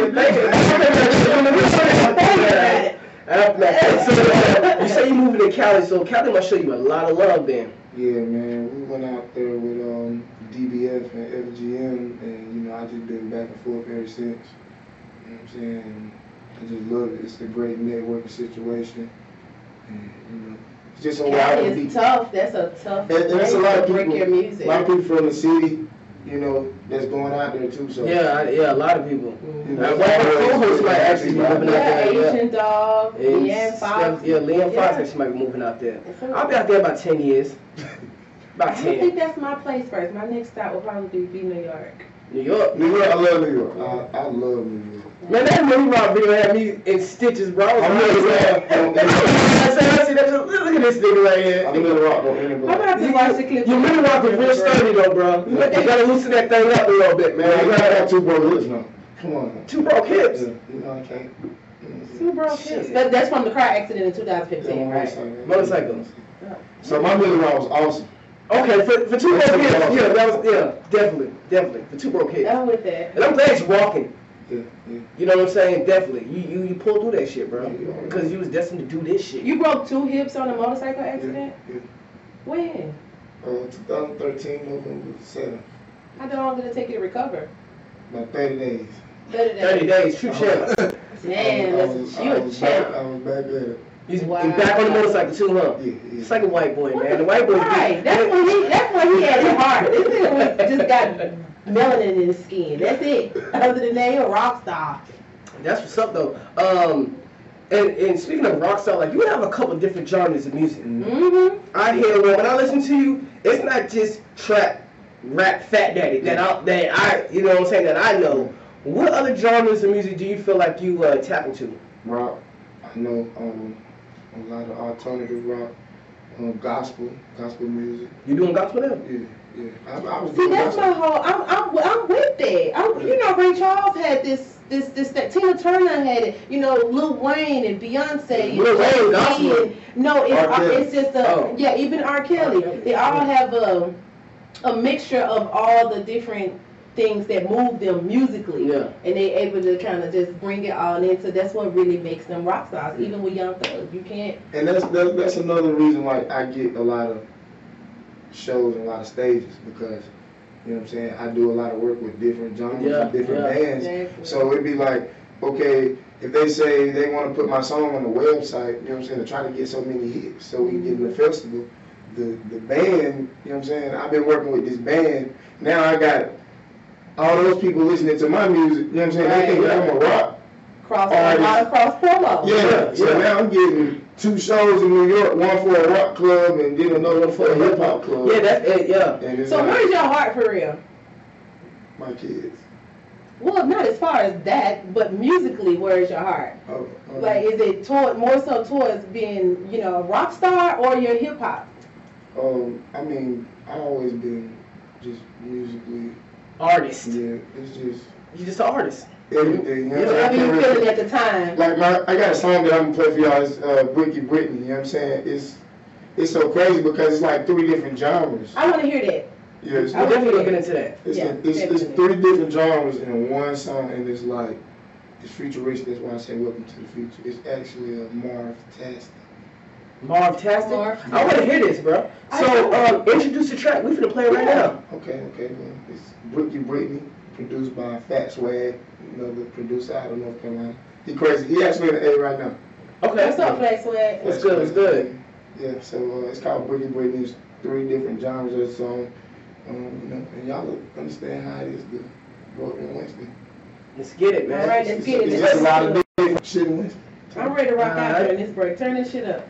you say you moving to Cali, so Cali must show you a lot of love then. Yeah, man. We went out there with DBF and FGM, and you know I just been back and forth ever since. You know what I'm saying? And I just love it. It's a great networking situation, and you know it's just a lot of It's tough. That's a tough. There's a lot of break your people. music. A lot of people from the city, you know, that's going out there too. So Yeah, a lot of people. you know, One of my co-hosts might actually be moving out there. Yeah. Asian Dog, And Leanne Fox. Yeah, Leanne Fox Yeah. actually might be moving out there. I'll be out there about 10 years. About I think 10. that's my place first. My next stop will probably be New York. New York. New York, I love New York. I love New York. Man, that Millie Rock video had me in stitches, bro. I'm really glad. Look at this nigga right here. I'm gonna rock on I'm anybody. gonna have to watch the clip. You really rock is real sturdy though, bro. You gotta loosen that thing up a little bit, Man, I man. got 2 broke hips now. Come on. Man. 2 broke hips. Yeah, you know I can't. Two broke hips. That's from the car accident in 2015, right? Motorcycles. So my Millie Rock was awesome. Okay, for 2 broke hips, yeah, that was definitely for 2 broke hips. I'm with that. And I'm glad you're walking. Yeah, yeah. You know what I'm saying? Definitely. You pulled through that shit, bro. Yeah. Because you was destined to do this shit. You broke 2 hips on a motorcycle accident? Yeah. When? 2013, November 7th. How long did it take you to recover? About 30 days. 30 days, true champ. Man, you a champ. I was back there. He's Wow. back on the motorcycle too, huh? Yeah. It's like a white boy, man. The white boy. Right, that's when he had it hard. This nigga just got melanin in his skin. That's it. Other than that, he a rock star. That's what's up though. And speaking of rock star, like you have a couple different genres of music. Mm-hmm. I hear when I listen to you, it's not just trap, rap, fat daddy that I you know what I'm saying, that I know. What other genres of music do you feel like you tap into? Rock. I know a lot of alternative rock, gospel music. You doing gospel now? Yeah. I was See, doing that's gospel. my whole. I'm with that. You know, Ray Charles had this that Tina Turner had it. You know, Lil Wayne and Beyonce. Lil Wayne, Jay-Z gospel. and- No, it's just even R. Kelly. They all have a mixture of all the different things that move them musically. Yeah. And they able to kind of just bring it all into. That's what really makes them rock stars. Even with Young Thug, you can't. And that's another reason why I get a lot of shows and a lot of stages, because you know what I'm saying, I do a lot of work with different genres and different bands. Exactly. So it'd be like, okay, if they say they want to put my song on the website, you know what I'm saying, to try to get so many hits so we can get in the festival, the band, you know what I'm saying, I've been working with this band, now I got all those people listening to my music, you know what I'm saying, they think that I'm a rock. A lot of cross promo. Yeah, so now I'm getting 2 shows in New York, one for a rock club and then another one for a hip hop club. Yeah, that's it. Yeah. And it's So like, where's your heart for real? my kids. Well, not as far as that, but musically, where's your heart? Like, is it more so towards being, you know, a rock star or your hip hop? I mean, I've always been just musically, Artist. yeah, it's just You just an artist. everything. You know what I'm saying? Whatever I you can't feeling really- at the time. Like I got a song that I'm gonna play for y'all. It's Bricky Brittany. You know what I'm saying? It's so crazy because it's like 3 different genres. I want to hear that. Yeah, it's, I We're definitely looking into that. it's, Yeah, it's definitely. 3 different genres in one song, and it's like it's futuristic. That's why I say welcome to the future. It's actually a Marv-tastic. Marv-tastic? Marv. I want to hear this, bro. So, introduce the track. We finna play it right now. Okay, well, it's Bricky Brittany, produced by Fat Swag, another producer out of North Carolina. He crazy. He actually in the A right now. Okay. What's up, Black Swag? What's good? What's good? Yeah, so it's called Bricky Brittany. It's 3 different genres of the song. You know, and y'all will understand how it is to grow up in Winston. Let's get it, man. All right, let's get it. It's just a lot of different shit in Winston. I'm ready to rock out during this break. Turn this shit up.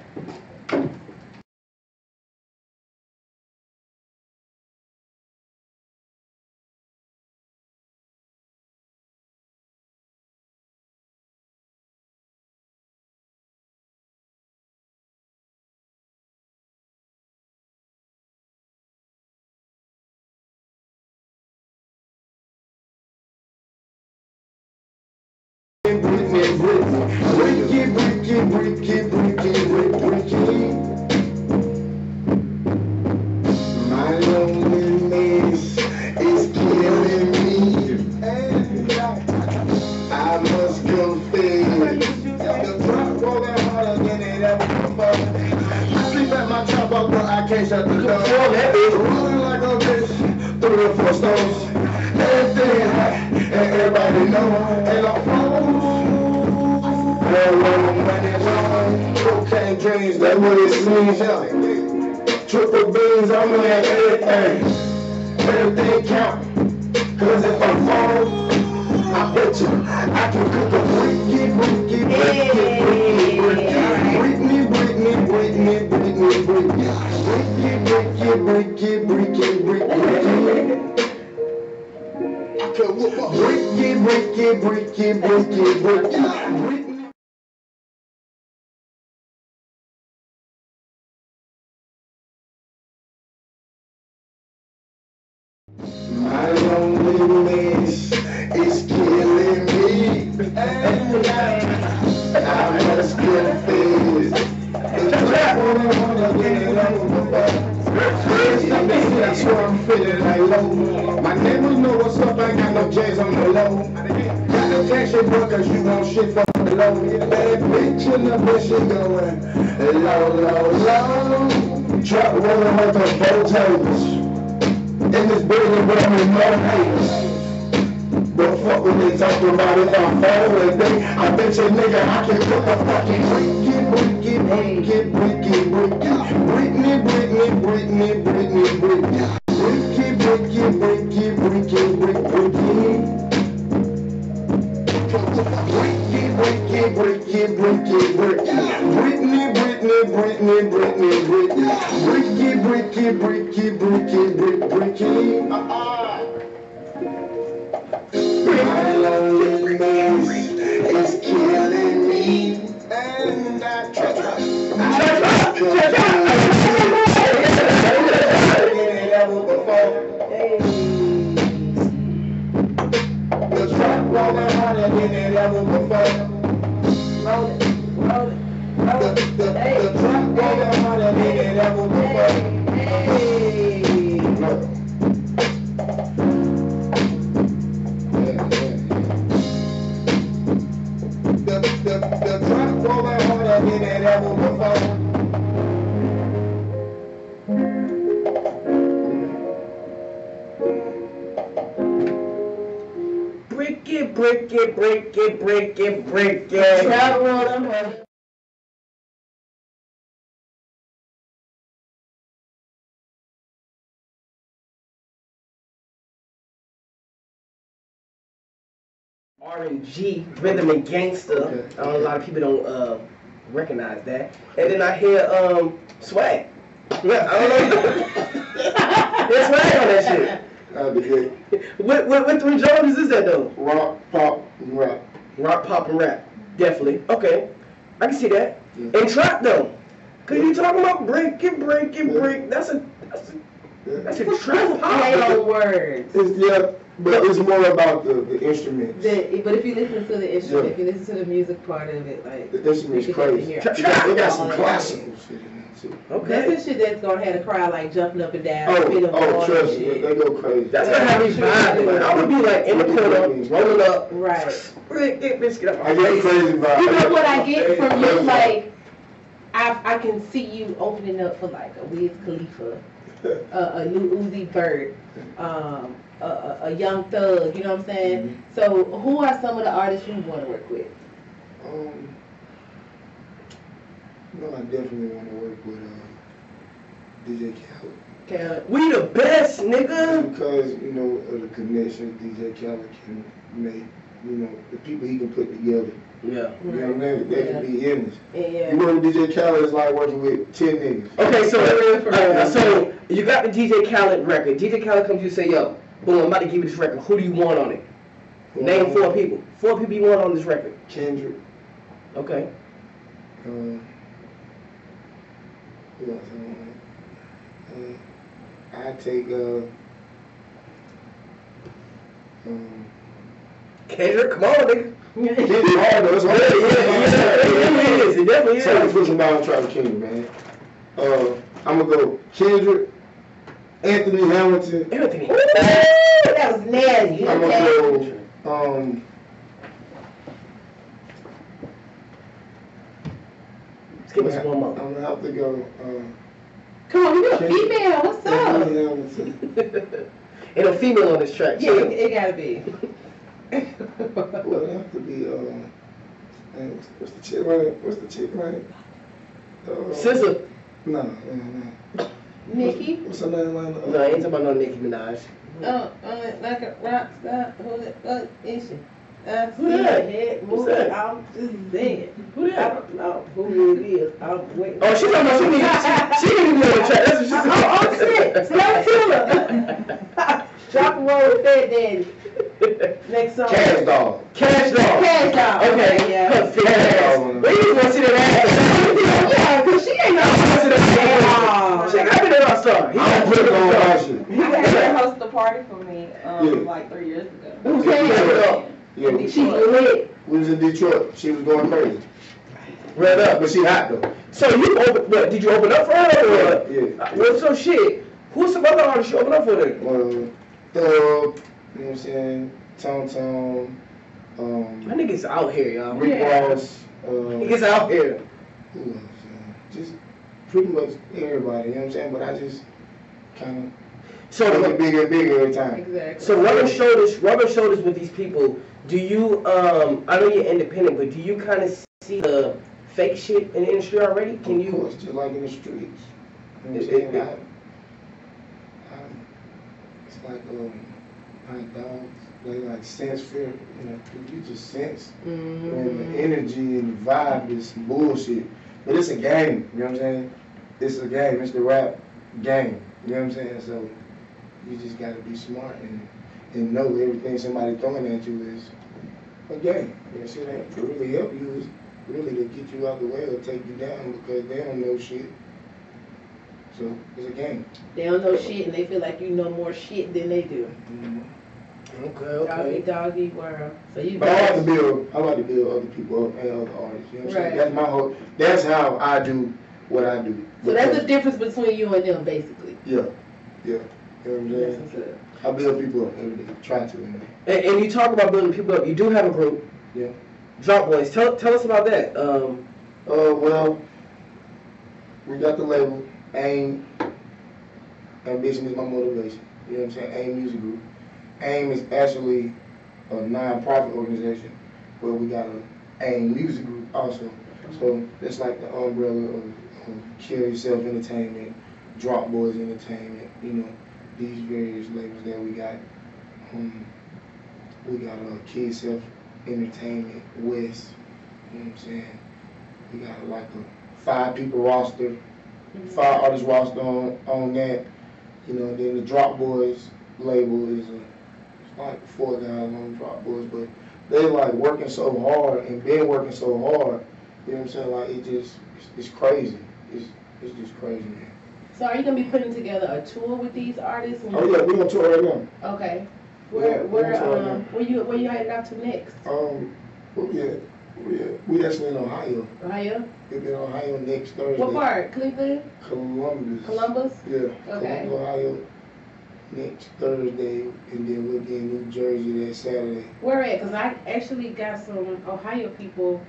My loneliness is killing me. I before. I sleep at my trap up, but I can't shut the door. Rolling like a bitch, 3 or 4 stones. Everything hot, and everybody know. Ain't no flows. Money long, cocaine dreams, that's what it seems, yeah. Triple beans, I'm on everything. Everything count. Cause if I fall, I bet you I can cook a Britney, I can whoop a Britney. My loneliness is killing me, and I must confess. That's why I'm feeling like low. My neighbors know what's up, I ain't got no jazz on the low. Got to text your boy cause you want shit for the low. Bad bitch in the bush, she going low, low, low. Trap rolling with the bow tables. In this building where I'm in no haters. But fuck when they talk about if I'm falling, they, I bet you nigga I can cook a fucking Britney. My loneliness is killing me, and I try. The trap rolling harder than it ever before. The trap rolling harder than it ever before. The trap rolling harder than it ever before. Break it. Trap rolling harder. R&G, rhythm and gangster. A lot of people don't recognize that. And then I hear swag. Yeah, I don't know. There's swag on that shit. That'd be good. What 3 genres is that though? Rock, pop, and rap. Rock, pop, and rap. Definitely. Okay. I can see that. Yeah. And trap though. Cause you talking about break it. That's a trap Play pop. on words. But it's more about the instruments. But if you listen to the instrument, if you listen to the music part of it, like The instrument's you can crazy. hear They got some all classical shit in there too. Okay. That's the shit that's gonna have the crowd like jumping up and down, spitting Oh, water trust and me, shit. they go crazy. That's gonna have me vibing. I would be like in the corner, rolling up. Right. Get biscuit up. I get crazy about You know what I get from you? Like, I can see you opening up for like a Wiz Khalifa, a new Uzi Vert, a Young Thug. You know what I'm saying? Mm-hmm. So, who are some of the artists you want to work with? No, I definitely want to work with DJ Khaled. We the best, nigga. Because, you know, of the connection DJ Khaled can make, you know, the people he can put together. Yeah. You know what I mean? They can be endless. Yeah. You know what DJ Khaled is like working with 10 niggas. Okay, so you got the DJ Khaled record. DJ Khaled comes to you and say, yo, boom, I'm about to give you this record. Who do you want on it? Name 4 people. 4 people you want on this record. Kendrick. Okay. Who else I want? I take Kendrick, come on, nigga. Kendrick hard though. It's hard. It definitely is. Try to put some down Travis King, man. I'm gonna go Kendrick, Anthony Hamilton. Anthony. Ooh, that was nasty. I'm gonna go Let's give us one more. I'm gonna have to go. Come on, you're a female. What's up? Ain't no female on this track. Yeah, it gotta be. Well, it have to be. What's the chick name? What's the chick name? SZA. No. Nikki. What's her name? No, I ain't talking about no Nicki Minaj. Like a rock star. Who is she? Who that? Who's that? I'm just saying. Who I that? don't know who it is. I'm waiting. Oh, she's talking about she need to be on the track. That's what she's talking about. Oh, shit. Slam Killer. Drop a roll with Fat Daddy. Next song. Cash Dog. Cash Dog. Cash Dog. Okay. Yeah. Cash Dog. We just want to see that ass. Yeah, because she ain't no She got me that star. I don't put it on my shit. I had her host a party for me like 3 years ago. Who came up? Yeah, She lit. we was in Detroit. She was going crazy. Red up. But she hot though. So you did you open up for her? Or? Yeah. Well, so shit. Who's some other artists you open up for then? Thug, you know what I'm saying? Tom. My niggas out here, y'all. Rick Ross. Niggas out here. Who else? Just pretty much everybody, you know what I'm saying? But I just kind of So get bigger and bigger every time. Exactly. So rubbing shoulders with these people. Do you I know you're independent, but do you kind of see the fake shit in the industry already? Can you? Of course, just like in the streets. You know what I'm saying? It's like dogs. They like sense fear. You know, you just sense when the energy and the vibe is some bullshit. But it's a game. You know what I'm saying? It's a game. It's the rap game. You know what I'm saying? So you just gotta be smart and know everything somebody throwing at you is a game. You know, shit ain't to really help you is really to get you out the way or take you down because they don't know shit. So it's a game. They don't know shit and they feel like you know more shit than they do. Okay. Doggy world. So you. But I like to build other people up and other artists. You know what I'm saying? Right. That's my whole. That's how I do what I do. So that's the difference between you and them, basically. Yeah. You know what I'm That's saying? what's up. I build people up every day. Try to anyway. And you talk about building people up. You do have a group. Yeah. Drop Boys. Tell us about that. Well, we got the label. AIM. Ambition is my motivation. You know what I'm saying? AIM Music Group. AIM is actually a non-profit organization, but we got an AIM Music Group also. So it's like the umbrella of Kill Yourself Entertainment, Drop Boys Entertainment, you know, these various labels that we got. We got Kid Self Entertainment, West, you know what I'm saying? We got like a 5-people roster, 5 artist roster on that. You know, then the Drop Boys label is like 4 guys on Drop Boys, but they like working so hard and been working so hard. You know what I'm saying? Like it's crazy. It's just crazy, man. So are you gonna be putting together a tour with these artists? Oh yeah, we on tour right now. Okay. Yeah, Where you headed out to next? We actually in Ohio. Ohio? We'll be in Ohio next Thursday. What part? Cleveland? Columbus. Yeah. Okay. Columbus, Ohio next Thursday, and then we'll be in New Jersey that Saturday. Where at? Because I actually got some Ohio people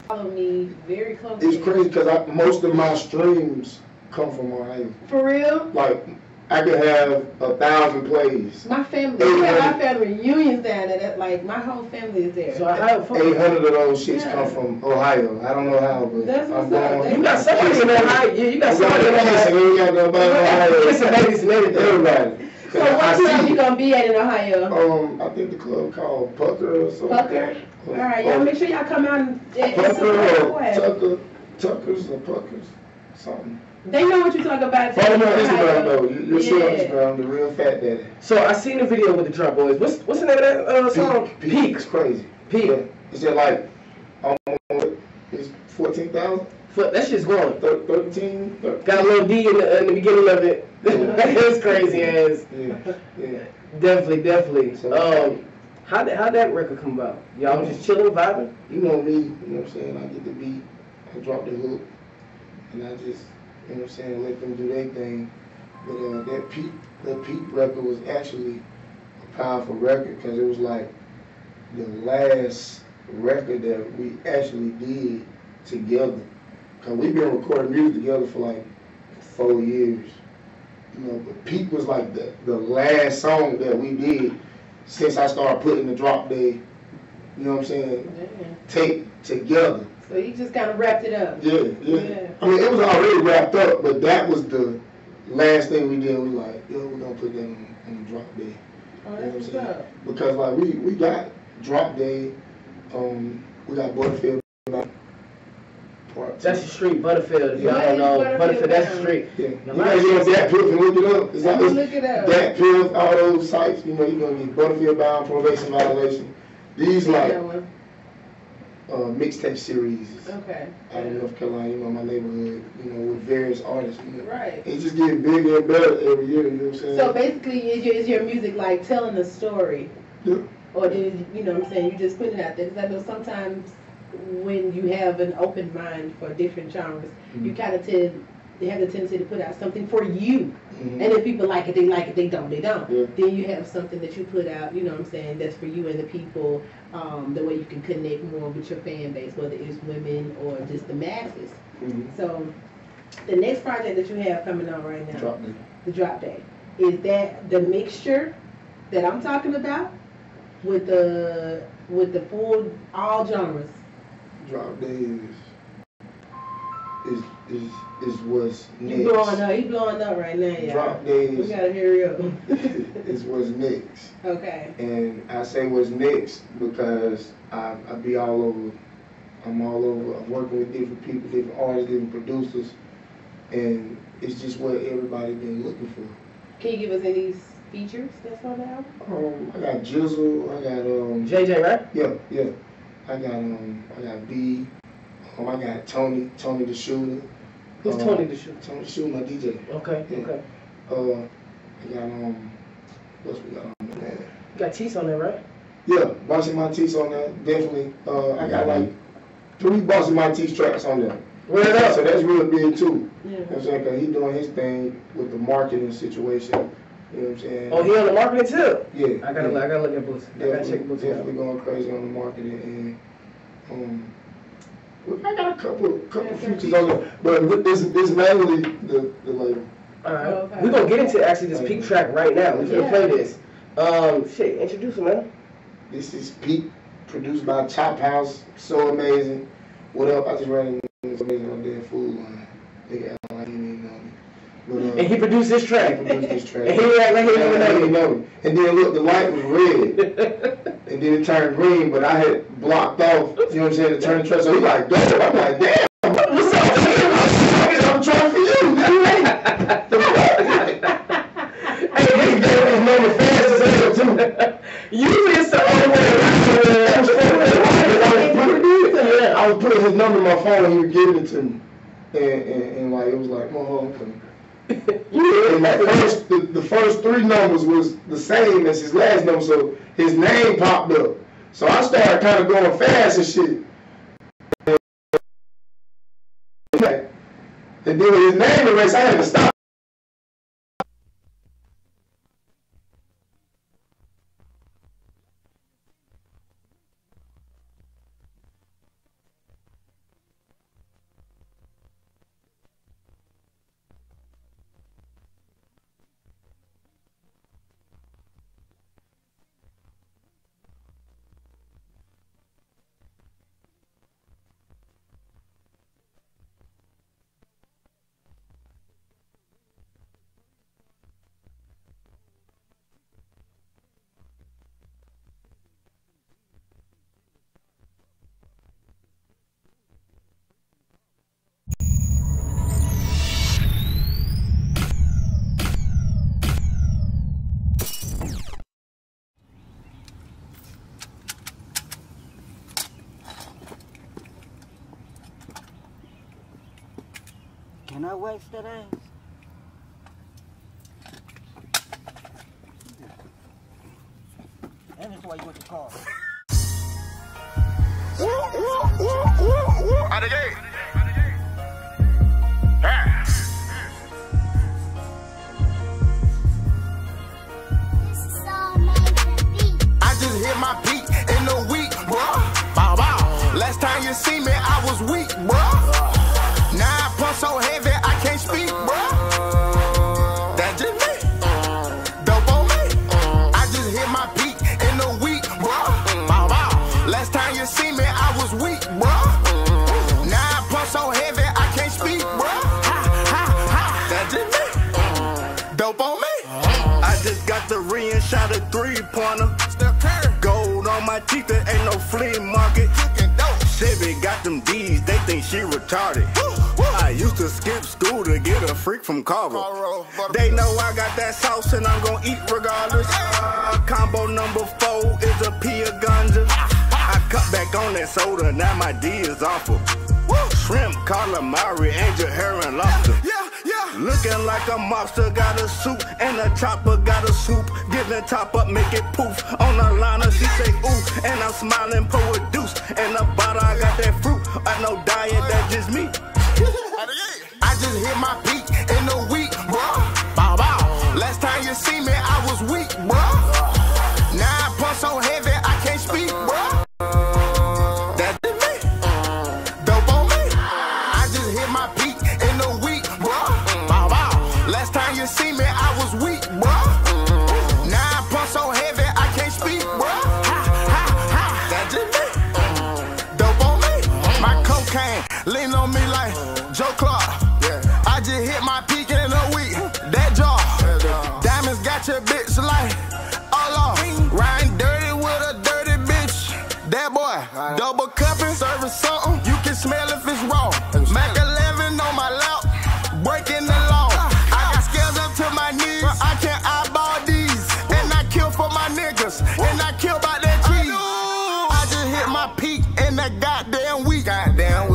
follow me very closely. It's crazy because most of my streams come from Ohio. For real? Like, I could have 1,000 plays. My family, we have our family reunions down there. That, like, my whole family is there. So I have 800 of those shits come from Ohio. I don't know how, but That's what's I'm up. going. You got somebody in Ohio. You got somebody in Ohio. We got nobody in Ohio. Kissing babies and everything. Everybody. So what club you gonna be at in Ohio? I think the club called Pucker or something. Pucker? All right, y'all make sure y'all come out and Pucker support. or Tuckers or Puckers, something. They know what you're talking about. Follow me on Instagram though. You'll see on Instagram, the real Fat Daddy. So I seen the video with the Drop Boys. What's the name of that song? Peak. It's crazy. Peak. Yeah. It's just like, it's 14,000? That shit's going. 13? Got a little D in the beginning of it. It's crazy ass. Yeah. Definitely. So, how'd that record come about? Y'all was just chilling, vibing? You know me, you know what I'm saying? I get the beat, I drop the hook, and I just, you know what I'm saying, let them do their thing. But that Peak record was actually a powerful record because it was like the last record that we actually did together. Cause we've been recording music together for like 4 years. You know, but Peak was like the last song that we did since I started putting the Drop Day, you know what I'm saying, tape together. So you just kind of wrapped it up. Yeah. I mean, it was already wrapped up, but that was the last thing we did. We like, yo, we're gonna put that on the Drop Day. Oh, that's what's up. Because like we got Drop Day, we got Butterfield. That's the street, Butterfield. If y'all don't know, Butterfield, that's the street. Yeah. You guys get on Dat Piff and look it up. It's like look it up. Dat Piff, all those sites, you know, you're gonna get Butterfield bound, probation violation. These like mixtape series. Okay. Out of North Carolina, you know, my neighborhood, you know, with various artists. You know. Right. It's just getting bigger and better every year, you know what I'm saying? So basically, is your music like telling a story? Yeah. Or did you know what I'm saying? You just put it out there? Because I know sometimes when you have an open mind for different genres, you kind of they have the tendency to put out something for you. And if people like it, they like it. They don't, they don't. Yeah. Then you have something that you put out, you know what I'm saying, that's for you and the people, the way you can connect more with your fan base, whether it's women or just the masses. So the next project that you have coming on right now, the Drop Day, is that the mixture that I'm talking about with the full, all genres? Drop Day is what's next. He blowing up right now, y'all. Drop Day we gotta hurry up. is what's next. Okay. And I say what's next because I be all over. I'm all over. I'm working with different people, different artists, different producers, and it's just what everybody been looking for. Can you give us any features that's on the album? I got Jizzle. I got JJ, right? Yeah. I got B. I got Tony the Shooter. Who's Tony the Shooter? Tony the Shooter, my DJ. Okay. I got what's we got on there? You got Tease on there, right? Yeah, Bossy My Tease on there, definitely. I got like 3 Bossy My Tease tracks on there. Word up. So that's real big too. Yeah. You know what I'm saying? Cause he doing his thing with the marketing situation. You know what I'm saying? Oh, he on the marketing too? Yeah. I gotta look at Boots. I gotta check Boots out. Definitely going crazy on the marketing and I got a couple features on there, but this mainly the label. Alright. Okay. We're gonna get into actually this Peak track right now. We're gonna play this. Introduce him, man. This is Peak, produced by Chop House. So amazing. What up? I just ran into amazing on their food line. They got like he didn't know me. But, and he produced this track. He produced this track. And he act like he didn't know me. And then look, the light was red. And then it turned green, but I had blocked off, you know what I'm saying, to turn the track. So he like, damn. I'm like, damn. What's up? I'm trying for you. Hey, he gave his number fast as hell too. Usually it's the other way around. I was putting his number in my phone and he was giving it to me. And like, it was like, oh, okay. And the first 3 numbers was the same as his last number, so his name popped up. So I started kind of going fast and shit. And then with his name erased, I had to stop. Can I wax that ass? And that's why you went to car. Out of gate. Yeah. I just hit my peak in the week, bruh. Bow, bow. Last time you see me, I was weak, bruh. Dope on me. I just got the ring and shot a 3-pointer. Gold on my teeth, there ain't no flea market. Chevy got them D's, they think she retarded. I used to skip school to get a freak from Carver. They know I got that sauce and I'm gon' eat regardless. Combo number 4 is a pea of ganja. I cut back on that soda, now my D is awful. Shrimp, calamari, angel herring, lobster. Looking like a mobster, got a suit and a chopper, got a soup. Giving top up, make it poof. On the liner, she say ooh, and I'm smiling, pour a deuce. And the bottle, I got that fruit. I know diet, that's just me. I just hit my peak in a week, bruh. Bow bow. Last time you see me, I was weak, bruh. Now I punch so heavy, I can't speak, bruh. That's just me. Dope on me. I just hit my peak in a week, bruh. Bow bow. Last time you see me, I was weak, bruh. Now I punch so heavy, I can't speak, bruh. That's just me. Dope on me. My cocaine lean on me like Joe Clark. I just hit my peak in a week. That jaw. Diamonds got your bitch like all off. Riding dirty with a dirty bitch. That boy, double cupping, serving something. You can smell if it's raw. Mac 11 on my lap, breaking the law. I got scales up to my knees. I can't eyeball these. And I kill for my niggas. And I kill by that cheese. I just hit my peak in that goddamn week.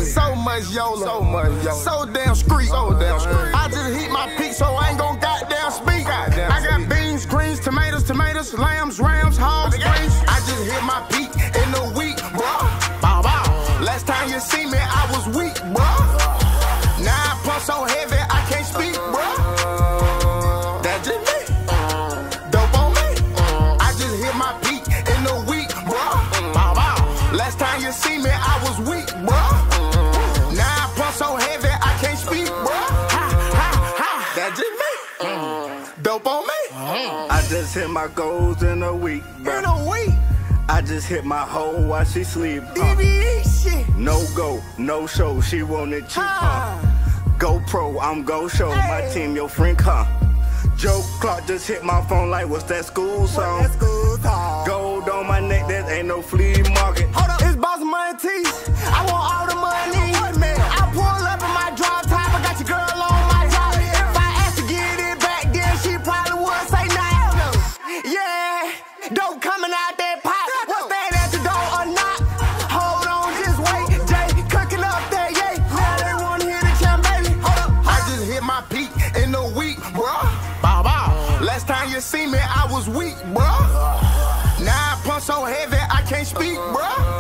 So much YOLO, so damn street, I just hit my peak, so I ain't gon' goddamn speak. I got beans, greens, tomatoes, lambs, rams, hogs, greens. I just hit my peak in a week, bruh. Bow bow. Last time you see me, I was weak, bruh. Now I punch so heavy, I can't speak, bruh. That's just me. Dope on me. I just hit my peak in a week, bruh. Bow bow. Last time you see me, I was weak, bruh. Now I punch so heavy, I can't speak, bruh. That's just me. Dope on me. I just hit my goals in a week, bruh. In a week. I just hit my hoe while she sleep. Shit. No go, no show, she wanted cheap, huh? Go pro, I'm go show. My team, your friend, huh? Joe Clark just hit my phone like, what's that school song? Gold on my neck, that ain't no flea market. Hold up, it's Boss Money Tees. I want all the money. I pull up in my drop top, I got your girl on my top. If I asked to get it back, then she probably would say no. Yeah, dope coming out that pot. What's that antidote or not? Hold on, just wait. Jay cooking up that yay. Now they wanna hear the champ, baby. Hold up, I just hit my peak in a week, bruh. Bow bow. Last time you see me, I was weak, bruh. Now I punch so heavy, I can't speak, bruh.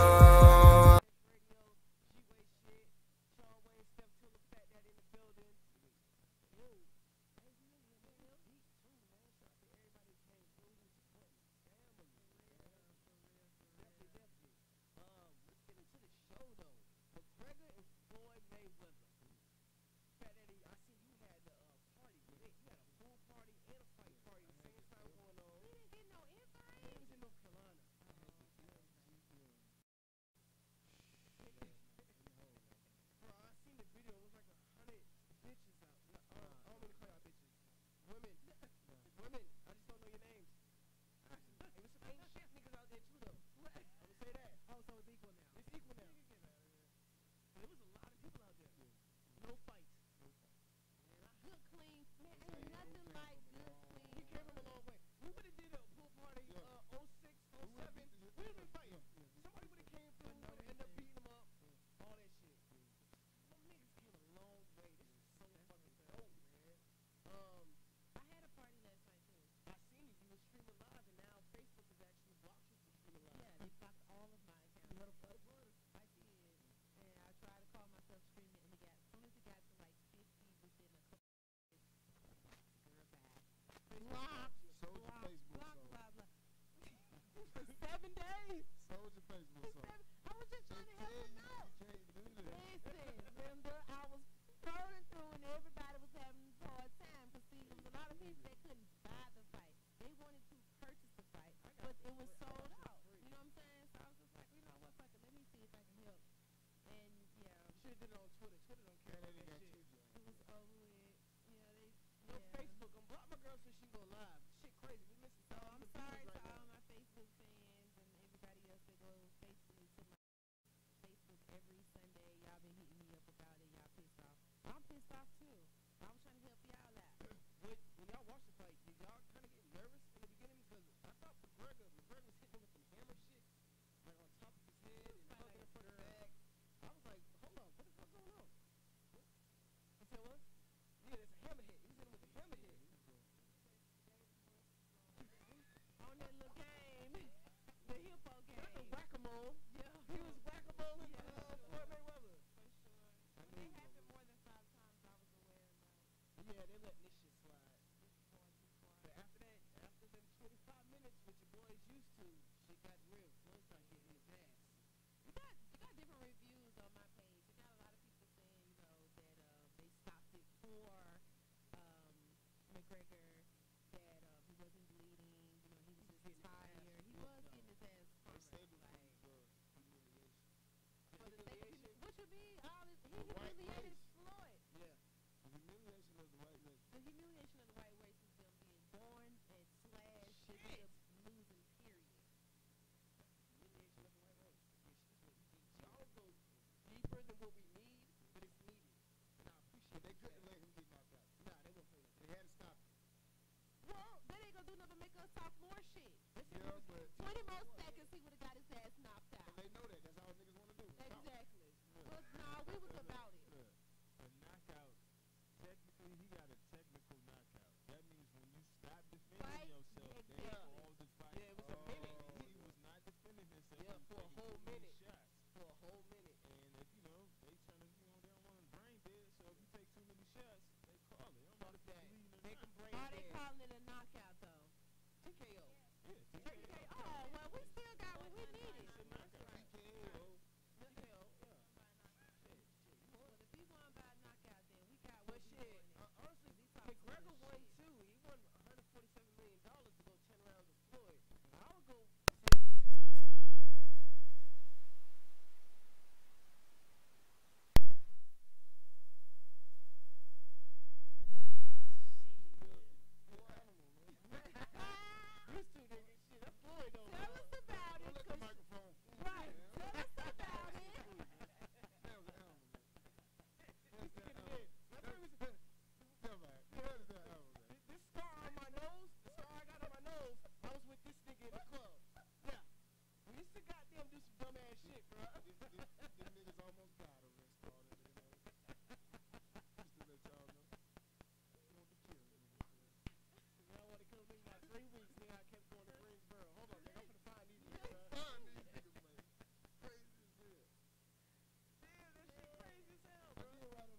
Facebook. I'm blocking my girl so sorry to all my Facebook fans and everybody else that goes faithfully to my Facebook every Sunday. Y'all been hitting me up about it. Y'all pissed off. I'm pissed off too. I was trying to help y'all out. When y'all watched the fight, did y'all kind of get nervous in the beginning? Because I thought McGregor was hitting him with some hammer shit, like on top of his head and hugging him from the back. I was like, hold on, what the fuck going on? You said what? Yeah, it's a hammerhead. He was hitting him with a hammerhead. On that little game, the hippo game. That's a whack-a-mole. Yeah. He was whack-a-mole in Floyd Mayweather. For sure. It happened more than 5 times I was aware of. Yeah, they letting this shit slide. But after that, after them 25 minutes, which your boys used to, shit got real. Floyd started getting his ass. You got different reviews on my page. You got a lot of people saying, that they stopped it for McGregor, that he wasn't bleeding, he was just tired. He was getting his ass pumped. They saved him for humiliation. For the sake of what you mean? He humiliated Floyd. Yeah. The humiliation of the white race. The humiliation of the white race is them being born and slashed to losing, period. Humiliation of the white race. Y'all go deeper than what we need, but it's needed. And I appreciate it. They couldn't let him get knocked out. Nah, they won't play that. They had to stop him. Well, that ain't gonna do nothing but make us talk more shit. Yeah, but 20 more seconds, he would have got his ass knocked out. and they know that. That's all niggas want to do. Exactly. Well, nah, we was about it. A knockout, technically, he got a technical knockout. That means when you stop defending yourself, they all the fight. Yeah, it was a minute. He was not defending himself. Yeah, for a whole minute. Shots. For a whole minute. And if, they trying to, they don't want him brain dead, so if you take too many shots, they call it. They don't know if you're bleeding or Make him not. brain Why they dead. calling it a knockout, though? TKO. Yeah, TKO. Oh, well, we still got what we needed. TKO. TKO. Yeah. Well, if he won by a knockout, then we got But what we shit, wanted. honestly, McGregor won too. He won $147 million to go 10 rounds with Floyd. I would go. Tell us about it. Look at the microphone. Right. Tell us about it. That was an animal. This scar on my nose, the scar I got on my nose, I was with this nigga in the club. Yeah. We used to goddamn do some dumb ass shit, bro. Them niggas almost died over that scar on their nose. Just to let y'all know. You want to kill me. Y'all want to kill me? About 3 weeks, nigga, I kept going to Greensboro. Hold on, nigga, I'm gonna find these niggas, man. Find these niggas, man. Crazy as hell. Damn, that shit crazy as hell, bro. I did ride on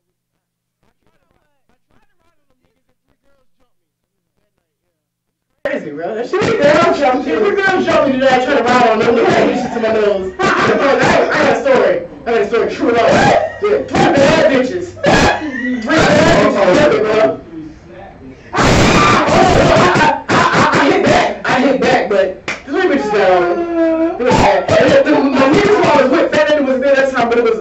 these. I tried to ride on them niggas and 3 girls jumped me that night, yeah. Crazy, bro. That shit girl jumped me. Every girl jumped me today. I tried to ride on them. They had this shit to my nose. I got a story. True love. Yeah, 3 bad bitches. 3 bad bitches, bro. I hit back, but 3 bitches down. It was bad. My niggas I was with, that nigga was there that time, but it was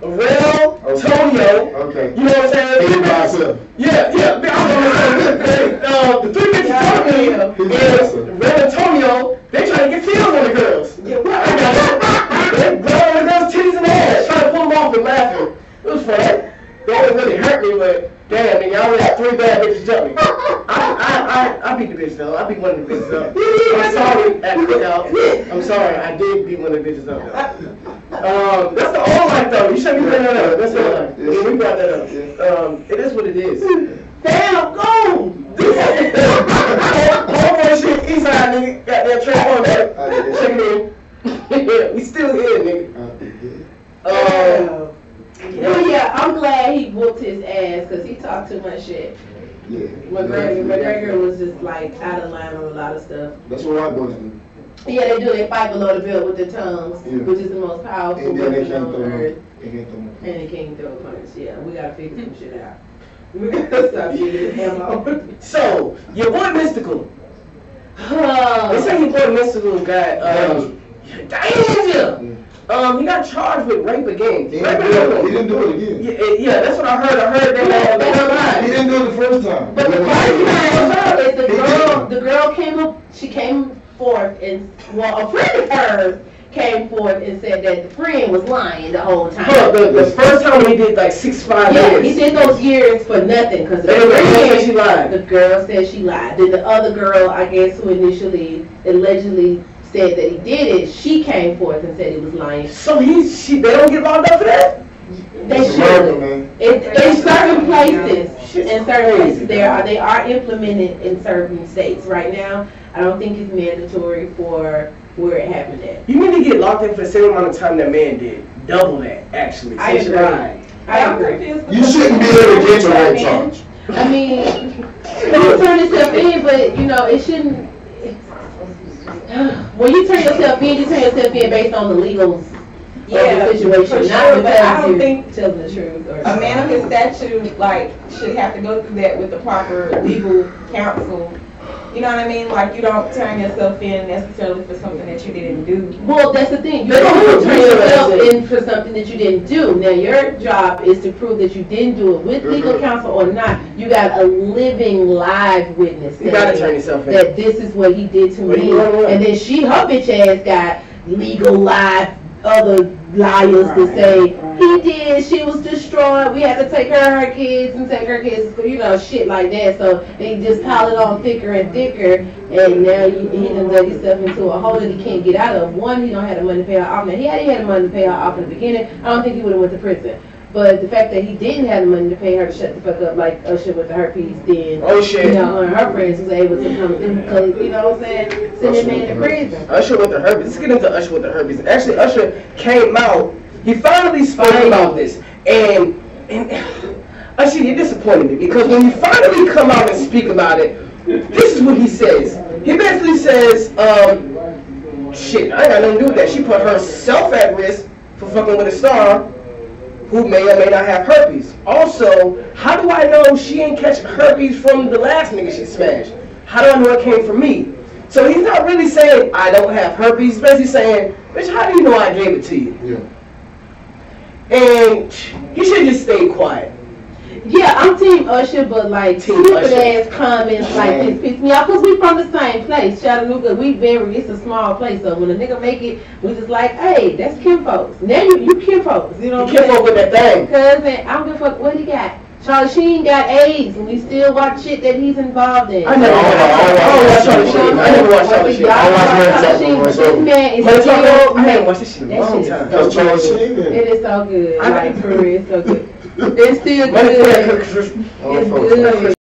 Rel, Tonio. Okay. You know what I'm saying? He by himself. Yeah. The 3 bitches told me is Rel and Tonio, they trying to get feels on the girls. They blowing the girls' titties in the ass, trying to pull them off and laughing. It was fun. They didn't really hurt me, but damn, nigga, I only had 3 bad bitches jump me. I beat the bitch though. I beat one of the bitches up. I'm sorry at cookout. I'm sorry, I did beat one of the bitches up. That's the old life though. You shouldn't be bringing that up. That's the old life. Yeah, we brought that up. It is what it is. Damn, go! Homeboy shit, Eastside nigga, goddamn transform back. Check it in. We still here, nigga. Well, yeah, I'm glad he whooped his ass because he talked too much shit. Yeah. McGregor was just like out of line on a lot of stuff. That's what white boys do. Yeah, they do. They fight below the belt with their tongues, which is the most powerful And then they weapon can't on throw earth. them. And they can't throw a punch. Yeah, we gotta figure some shit out. We gotta stop getting ammo. So, your boy Mystical. They say your boy Mystical got danger. He got charged with rape again. He didn't do it again. Yeah, that's what I heard. I heard they had He didn't do it the first time. But the first time is the girl came up. She came forth and a friend of hers came forth and said that the friend was lying the whole time. The first time he did like 6-5 years. He did those years for nothing because the girl said she lied. Then the other girl, I guess, who initially allegedly said that he did it, she came forth and said he was lying. So they don't get locked up for that? They should. In certain places, they are implemented in certain states. Right now, I don't think it's mandatory for where it happened at. You need to get locked in for the same amount of time that man did. Double that, actually. I agree. I agree. You shouldn't be able to get your own charge. I mean, you turn yourself in, but you know, it shouldn't. When you turn yourself in based on the legals. Yeah, the situation. For Not sure, but I don't think telling the truth. Or a man of his stature should have to go through that with the proper legal counsel. You know what I mean? Like, you don't turn yourself in necessarily for something that you didn't do. Well, that's the thing. You don't turn yourself in for something that you didn't do. Now, your job is to prove that you didn't do it with legal counsel or not. You got a living, live witness. You got to turn yourself in. That this is what he did to me. And then her bitch ass got legal, live, other liars to say he did, she was destroyed, we had to take her kids and take her kids, you know, shit like that. So they just pile it on thicker and thicker, and now he done dug himself into a hole that he can't get out of. One, he don't have the money to pay her off. Now, he had the money to pay her off in the beginning, I don't think he would have went to prison. But the fact that he didn't have the money to pay her to shut the fuck up like Usher with the herpes, then you know, her and her friends was able to come through because, you know what I'm saying, send that man to prison. Usher with the herpes. Let's get into Usher with the herpes. Actually, Usher came out. He finally spoke about this, and Usher, you disappointed me because when you finally come out and speak about it, this is what he says. He basically says, shit, I ain't got nothing to do with that. She put herself at risk for fucking with a star who may or may not have herpes. Also, how do I know she ain't catching herpes from the last nigga she smashed? How do I know it came from me? So he's not really saying I don't have herpes. He's basically saying, bitch, how do you know I gave it to you? Yeah. And he should just stay quiet. Yeah, I'm Team Usher, but like stupid ass comments like this piss me off because we from the same place. Chattanooga, it's a small place, so when a nigga make it, we just like, hey, that's Kim folks. Now you Kim folks, you know what I'm saying? Kim folks with that thing. Cousin, I don't give a fuck what he got. Charlie Sheen got AIDS, and we still watch shit that he's involved in. I never watched Charlie Sheen. I never watched Charlie Sheen. I watched Charlie Sheen, but this man is still. I haven't watched this shit in a long time. That's Charlie Sheen. It is so good. Like, for real, it's so good. It's still good. It's good.